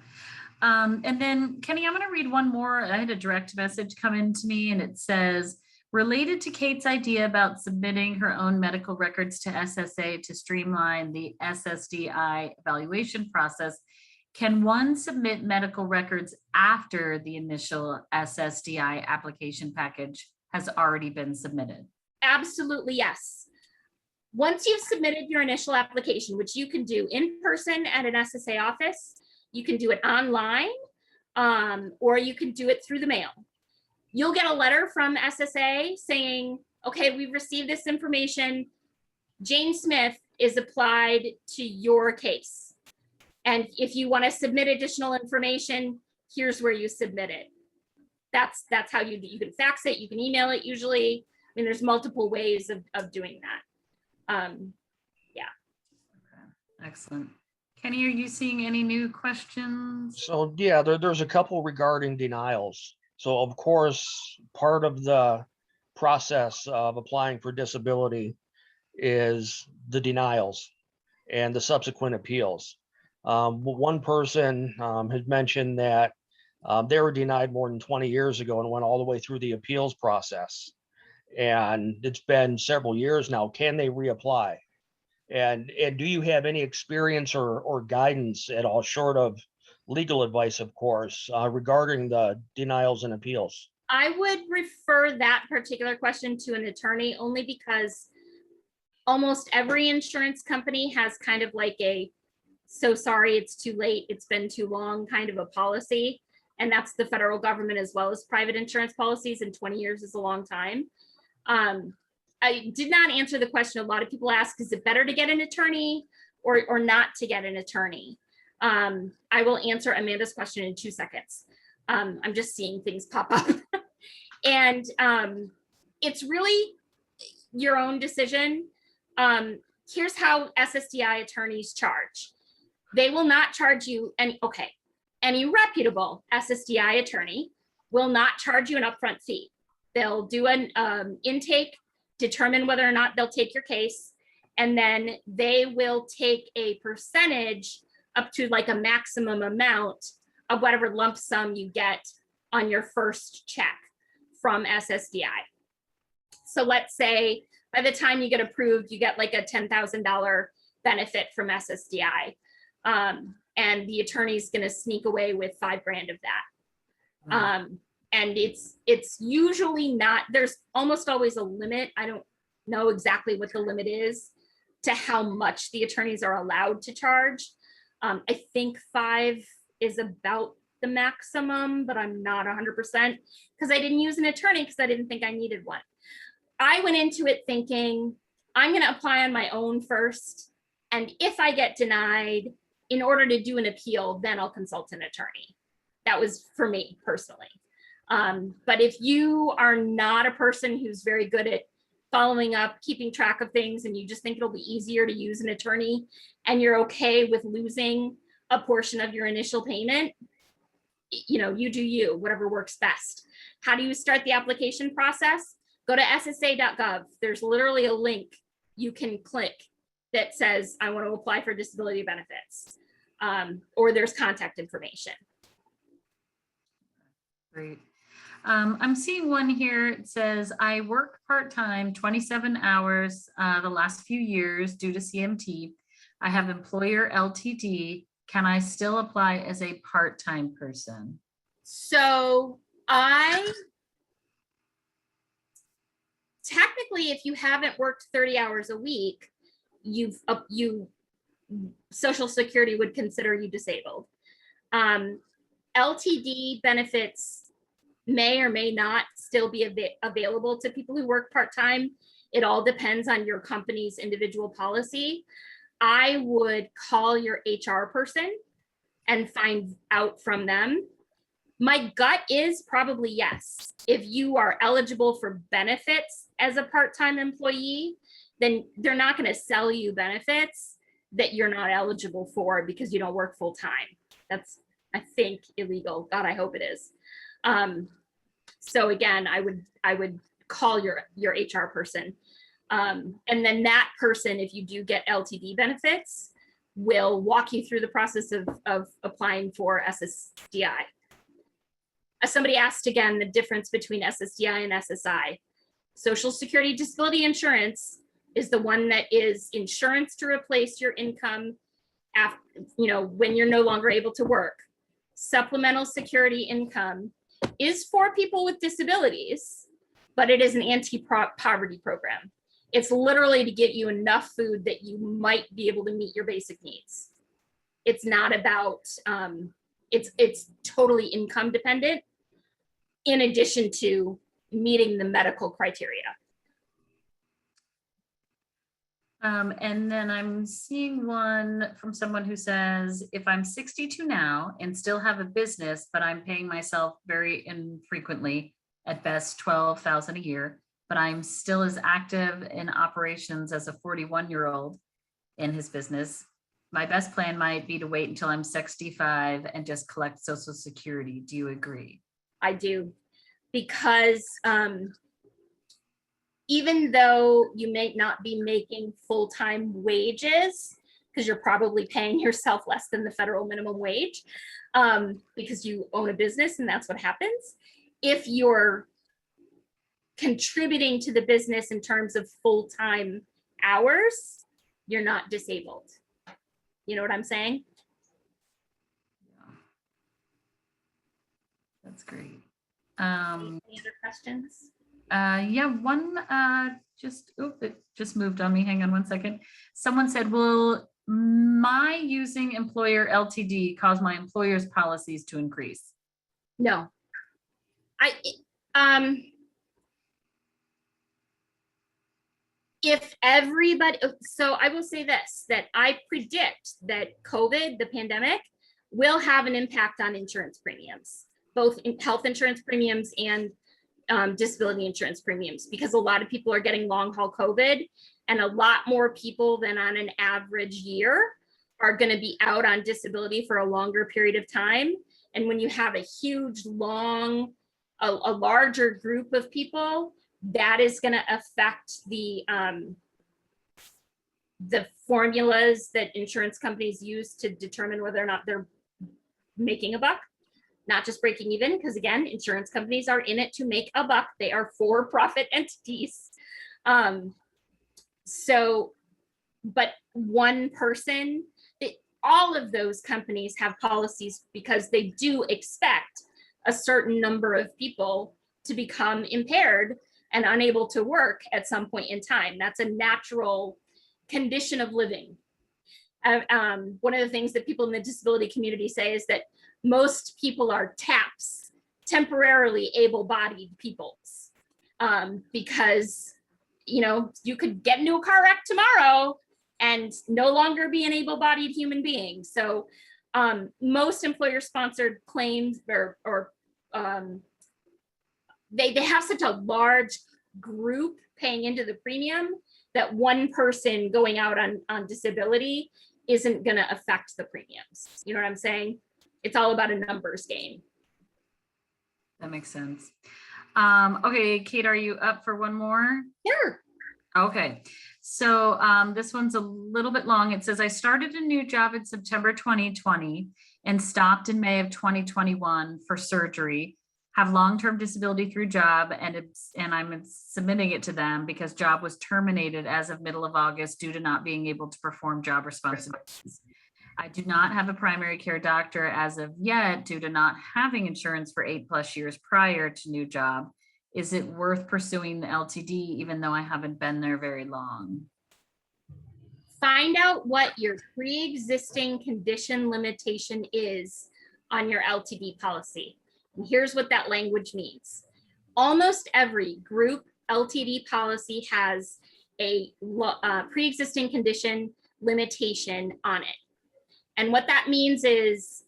And then Kenny, I'm going to read one more. I had a direct message come in to me and it says, related to Kate's idea about submitting her own medical records to SSA to streamline the Ssdi evaluation process, can one submit medical records after the initial Ssdi application package has already been submitted? Absolutely, yes. Once you've submitted your initial application, which you can do in person at an SSA office, you can do it online, or you can do it through the mail. You'll get a letter from SSA saying, okay, we've received this information. Jane Smith is applied to your case. And if you want to submit additional information, here's where you submit it. That's how you can fax it, you can email it usually. I mean, there's multiple ways of doing that. Yeah. Okay, excellent. Kenny, are you seeing any new questions? So yeah, there's a couple regarding denials. So of course, part of the process of applying for disability is the denials and the subsequent appeals. One person had mentioned that they were denied more than 20 years ago and went all the way through the appeals process. And it's been several years now. Can they reapply? And do you have any experience or guidance at all, short of legal advice, of course, regarding the denials and appeals? I would refer that particular question to an attorney, only because almost every insurance company has kind of like a, so sorry, it's too late, it's been too long kind of a policy. And that's the federal government as well as private insurance policies, and 20 years is a long time. I did not answer the question a lot of people ask, is it better to get an attorney or not to get an attorney? I will answer Amanda's question in 2 seconds. I'm just seeing things pop up. And it's really your own decision. Here's how SSDI attorneys charge. They will not charge you any reputable SSDI attorney will not charge you an upfront fee. They'll do an intake, determine whether or not they'll take your case, and then they will take a percentage up to like a maximum amount of whatever lump sum you get on your first check from SSDI. So let's say by the time you get approved, you get like a $10,000 benefit from SSDI. And the attorney's gonna sneak away with $5 grand of that. And it's usually not, there's almost always a limit. I don't know exactly what the limit is to how much the attorneys are allowed to charge. I think 5 is about the maximum, but I'm not 100% because I didn't use an attorney because I didn't think I needed one. I went into it thinking I'm going to apply on my own first. And if I get denied, in order to do an appeal, then I'll consult an attorney. That was for me personally. But if you are not a person who's very good at following up, keeping track of things, and you just think it'll be easier to use an attorney, and you're okay with losing a portion of your initial payment, you know, you do you, whatever works best. How do you start the application process? Go to ssa.gov. There's literally a link you can click that says, I want to apply for disability benefits, or there's contact information. Great. I'm seeing one here. It says, I work part-time, 27 hours the last few years due to CMT. I have employer LTD. Can I still apply as a part-time person? So technically, if you haven't worked 30 hours a week, Social Security would consider you disabled. LTD benefits may or may not still be available to people who work part-time. It all depends on your company's individual policy. I would call your HR person and find out from them. My gut is probably yes. If you are eligible for benefits as a part-time employee, then they're not going to sell you benefits that you're not eligible for because you don't work full time. That's, I think, illegal. God, I hope it is. So again, I would call your HR person. And then that person, if you do get LTD benefits, will walk you through the process of applying for SSDI. Somebody asked again the difference between SSDI and SSI. Social Security Disability Insurance is the one that is insurance to replace your income after, when you're no longer able to work. Supplemental Security Income is for people with disabilities, but it is an anti-poverty program. It's literally to get you enough food that you might be able to meet your basic needs. It's not about, it's totally income dependent in addition to meeting the medical criteria. And then I'm seeing one from someone who says, if I'm 62 now and still have a business, but I'm paying myself very infrequently, at best 12,000 a year, but I'm still as active in operations as a 41-year-old in his business, my best plan might be to wait until I'm 65 and just collect Social Security. Do you agree? I do, because even though you may not be making full-time wages, because you're probably paying yourself less than the federal minimum wage, because you own a business and that's what happens. If you're contributing to the business in terms of full-time hours, you're not disabled. You know what I'm saying? Yeah. That's great. Any other questions? Yeah, one it just moved on me. Hang on one second. Someone said, will my using employer LTD cause my employer's policies to increase? No. If everybody, so I will say this, that I predict that COVID, the pandemic, will have an impact on insurance premiums, both in health insurance premiums and disability insurance premiums, because a lot of people are getting long haul COVID, and a lot more people than on an average year are going to be out on disability for a longer period of time. And when you have a huge, a larger group of people, that is going to affect the formulas that insurance companies use to determine whether or not they're making a buck, not just breaking even, because again, insurance companies are in it to make a buck. They are for-profit entities. But one person, all of those companies have policies because they do expect a certain number of people to become impaired and unable to work at some point in time. That's a natural condition of living. One of the things that people in the disability community say is that most people are TAPs, temporarily able-bodied peoples, because you could get into a car wreck tomorrow and no longer be an able-bodied human being. So most employer-sponsored claims they have such a large group paying into the premium that one person going out on disability isn't going to affect the premiums. You know what I'm saying? It's all about a numbers game. That makes sense. Okay, Kate, are you up for one more? Sure. Okay, so this one's a little bit long. It says, I started a new job in September 2020 and stopped in May of 2021 for surgery, have long-term disability through job, and I'm submitting it to them because job was terminated as of middle of August due to not being able to perform job responsibilities. I do not have a primary care doctor as of yet due to not having insurance for 8+ years prior to new job. Is it worth pursuing the LTD even though I haven't been there very long? Find out what your pre-existing condition limitation is on your LTD policy. And here's what that language means. Almost every group LTD policy has a pre-existing condition limitation on it. And what that means is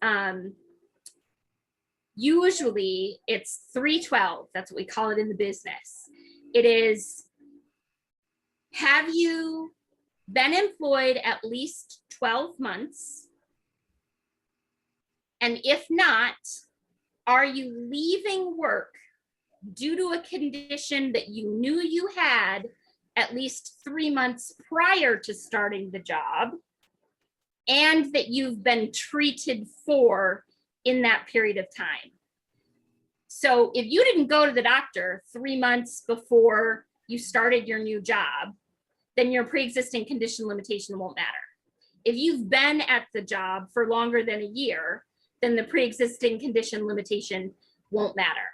usually it's 312. That's what we call it in the business. It is have you been employed at least 12 months? And if not, are you leaving work due to a condition that you knew you had at least 3 months prior to starting the job, and that you've been treated for in that period of time? So if you didn't go to the doctor 3 months before you started your new job, then your pre-existing condition limitation won't matter. If you've been at the job for longer than a year, then the pre-existing condition limitation won't matter.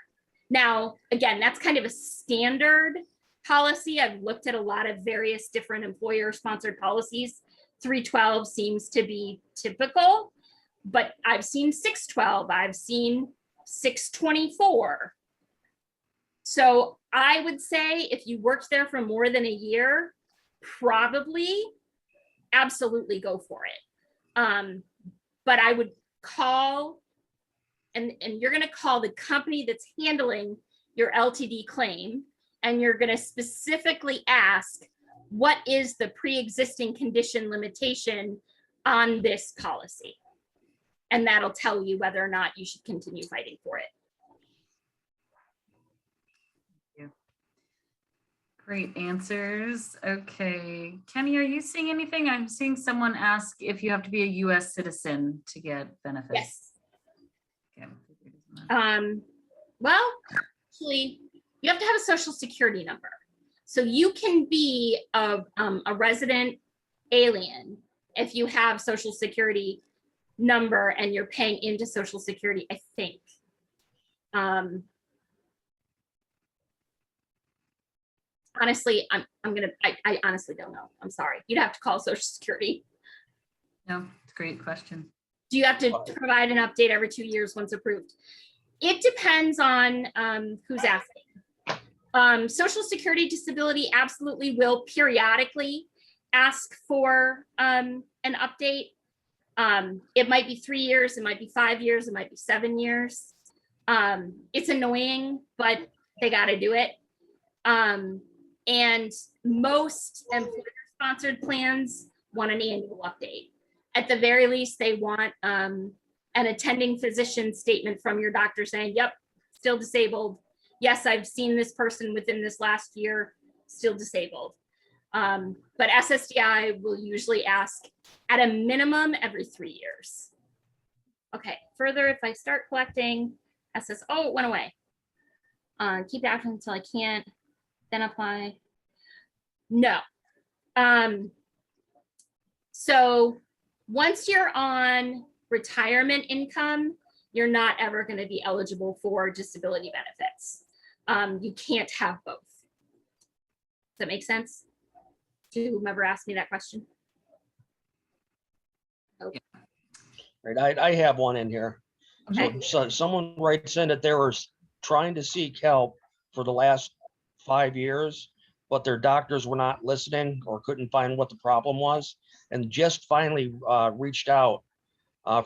Now, again, that's kind of a standard policy. I've looked at a lot of various different employer-sponsored policies. 312 seems to be typical, but I've seen 612, I've seen 624. So I would say if you worked there for more than a year, probably absolutely go for it. But I would call, and you're going to call the company that's handling your LTD claim, and you're going to specifically ask, what is the pre-existing condition limitation on this policy? And that'll tell you whether or not you should continue fighting for it. Great answers. Okay, Kenny, are you seeing anything? I'm seeing someone ask if you have to be a US citizen to get benefits. Yes. Okay. Well, actually, you have to have a social security number. So you can be a resident alien if you have social security number and you're paying into social security, I think. Honestly, I honestly don't know. I'm sorry. You'd have to call Social Security. No, it's a great question. Do you have to provide an update every 2 years once approved? It depends on who's asking. Social Security disability absolutely will periodically ask for an update. It might be 3 years, it might be 5 years, it might be 7 years. It's annoying, but they got to do it. And most employer-sponsored plans want an annual update. At the very least, they want an attending physician statement from your doctor saying, yep, still disabled. Yes, I've seen this person within this last year, still disabled. But SSDI will usually ask at a minimum every 3 years. Okay, further, if I start collecting oh, it went away. Keep it active until I can't, then apply. No. So once you're on retirement income, you're not ever going to be eligible for disability benefits. You can't have both. Does that make sense to whomever asked me that question? Okay. Right, I have one in here. Okay. So someone writes in that they were trying to seek help for the last 5 years, but their doctors were not listening or couldn't find what the problem was, and just finally reached out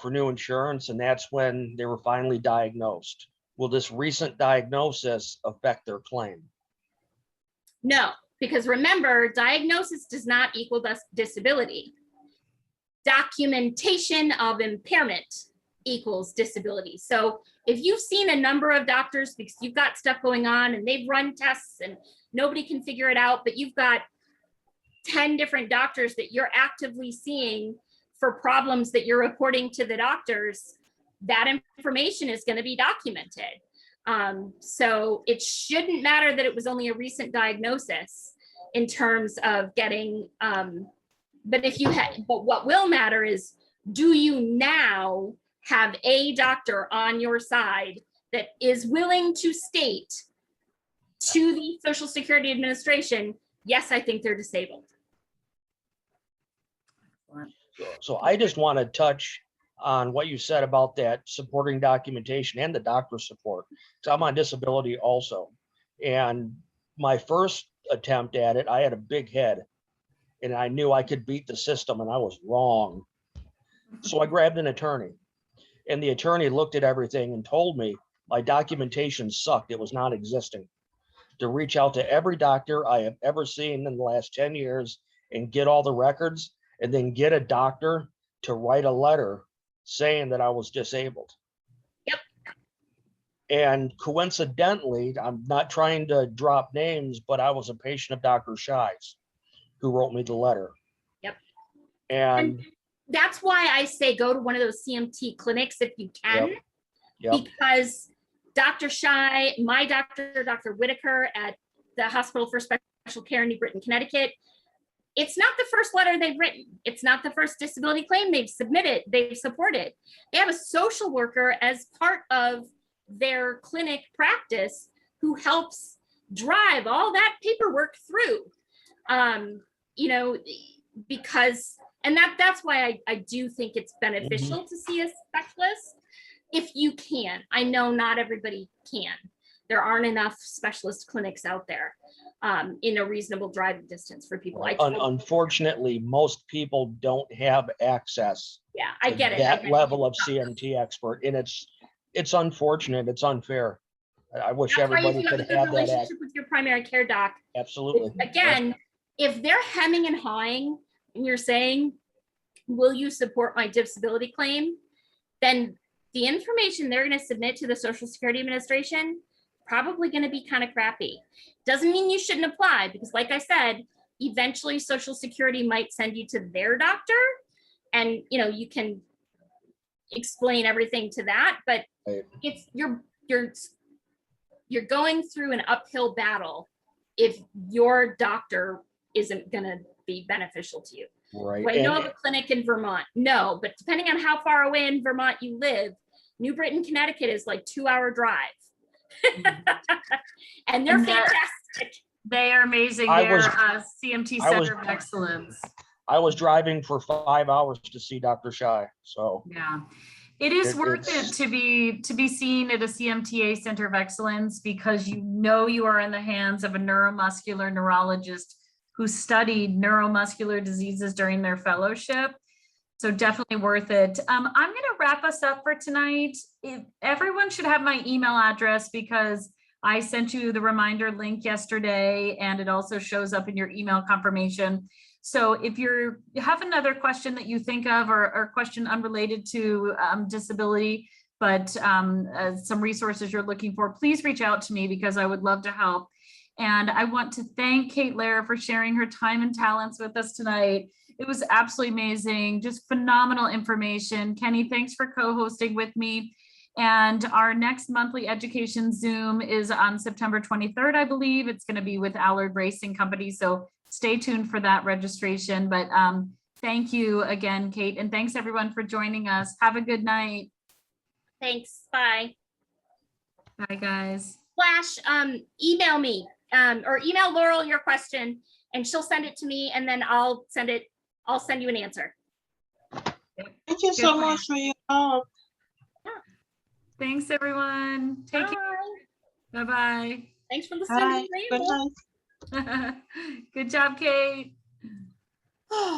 for new insurance, and that's when they were finally diagnosed. Will this recent diagnosis affect their claim? No, because remember, diagnosis does not equal disability. Documentation of impairment equals disability. So if you've seen a number of doctors because you've got stuff going on and they've run tests and nobody can figure it out, but you've got 10 different doctors that you're actively seeing for problems that you're reporting to the doctors, that information is going to be documented. So it shouldn't matter that it was only a recent diagnosis in terms of getting, but what will matter is, do you now have a doctor on your side that is willing to state to the Social Security Administration, yes, I think they're disabled. So I just want to touch on what you said about that supporting documentation and the doctor support. So I'm on disability also. And my first attempt at it, I had a big head and I knew I could beat the system, and I was wrong. So I grabbed an attorney, and the attorney looked at everything and told me my documentation sucked. It was not existing. to reach out to every doctor I have ever seen in the last 10 years and get all the records, and then get a doctor to write a letter saying that I was disabled. Yep. And coincidentally, I'm not trying to drop names, but I was a patient of Dr. Shy's who wrote me the letter. Yep. And that's why I say go to one of those CMT clinics if you can, Yep. because Dr. Shy, my doctor, Dr. Whitaker at the Hospital for Special Care in New Britain, Connecticut, it's not the first letter they've written. It's not the first disability claim they've submitted, they've supported. They have a social worker as part of their clinic practice who helps drive all that paperwork through. You know, because, and that's why I do think it's beneficial to see a specialist if you can. I know not everybody can. There aren't enough specialist clinics out there in a reasonable driving distance for people. Unfortunately, most people don't have access. Yeah, I get it. That level of CMT expert, and it's unfortunate. It's unfair. I wish That's why you everybody can could have a good have that. relationship with your primary care doc. Absolutely. Again, if they're hemming and hawing and you're saying, will you support my disability claim? Then the information they're going to submit to the Social Security Administration probably going to be kind of crappy. Doesn't mean you shouldn't apply, because like I said, eventually Social Security might send you to their doctor, and you know, you can explain everything to that, but Right. it's you're going through an uphill battle if your doctor isn't going to be beneficial to you. Right. Do I know of a clinic in Vermont? No, but depending on how far away in Vermont you live, New Britain, Connecticut is like 2-hour drive. And they're fantastic. They are amazing. I They're was- CMT I was- Center of Excellence. I was driving for 5 hours to see Dr. Shy. So Yeah. It is worth it it's- to be seen at a CMTA Center of Excellence, because you know you are in the hands of a neuromuscular neurologist who studied neuromuscular diseases during their fellowship. So definitely worth it. I'm going to wrap us up for tonight. Everyone should have my email address, because I sent you the reminder link yesterday, and it also shows up in your email confirmation. So if you have another question that you think of, or question unrelated to disability, but some resources you're looking for, please reach out to me, because I would love to help. And I want to thank Kate Lair for sharing her time and talents with us tonight. It was absolutely amazing, just phenomenal information. Kenny, thanks for co-hosting with me. And our next monthly education Zoom is on September 23rd, I believe. It's going to be with Allard Racing Company. So stay tuned for that registration. But thank you again, Kate. And thanks everyone for joining us. Have a good night. Thanks. Bye. Bye, guys. Flash, email me or email Laurel your question, and she'll send it to me, and then I'll send you an answer. Thank you so much for your help. Thanks, everyone. Take care. Bye-bye. Thanks for listening. Bye. Good night. Good job, Kate.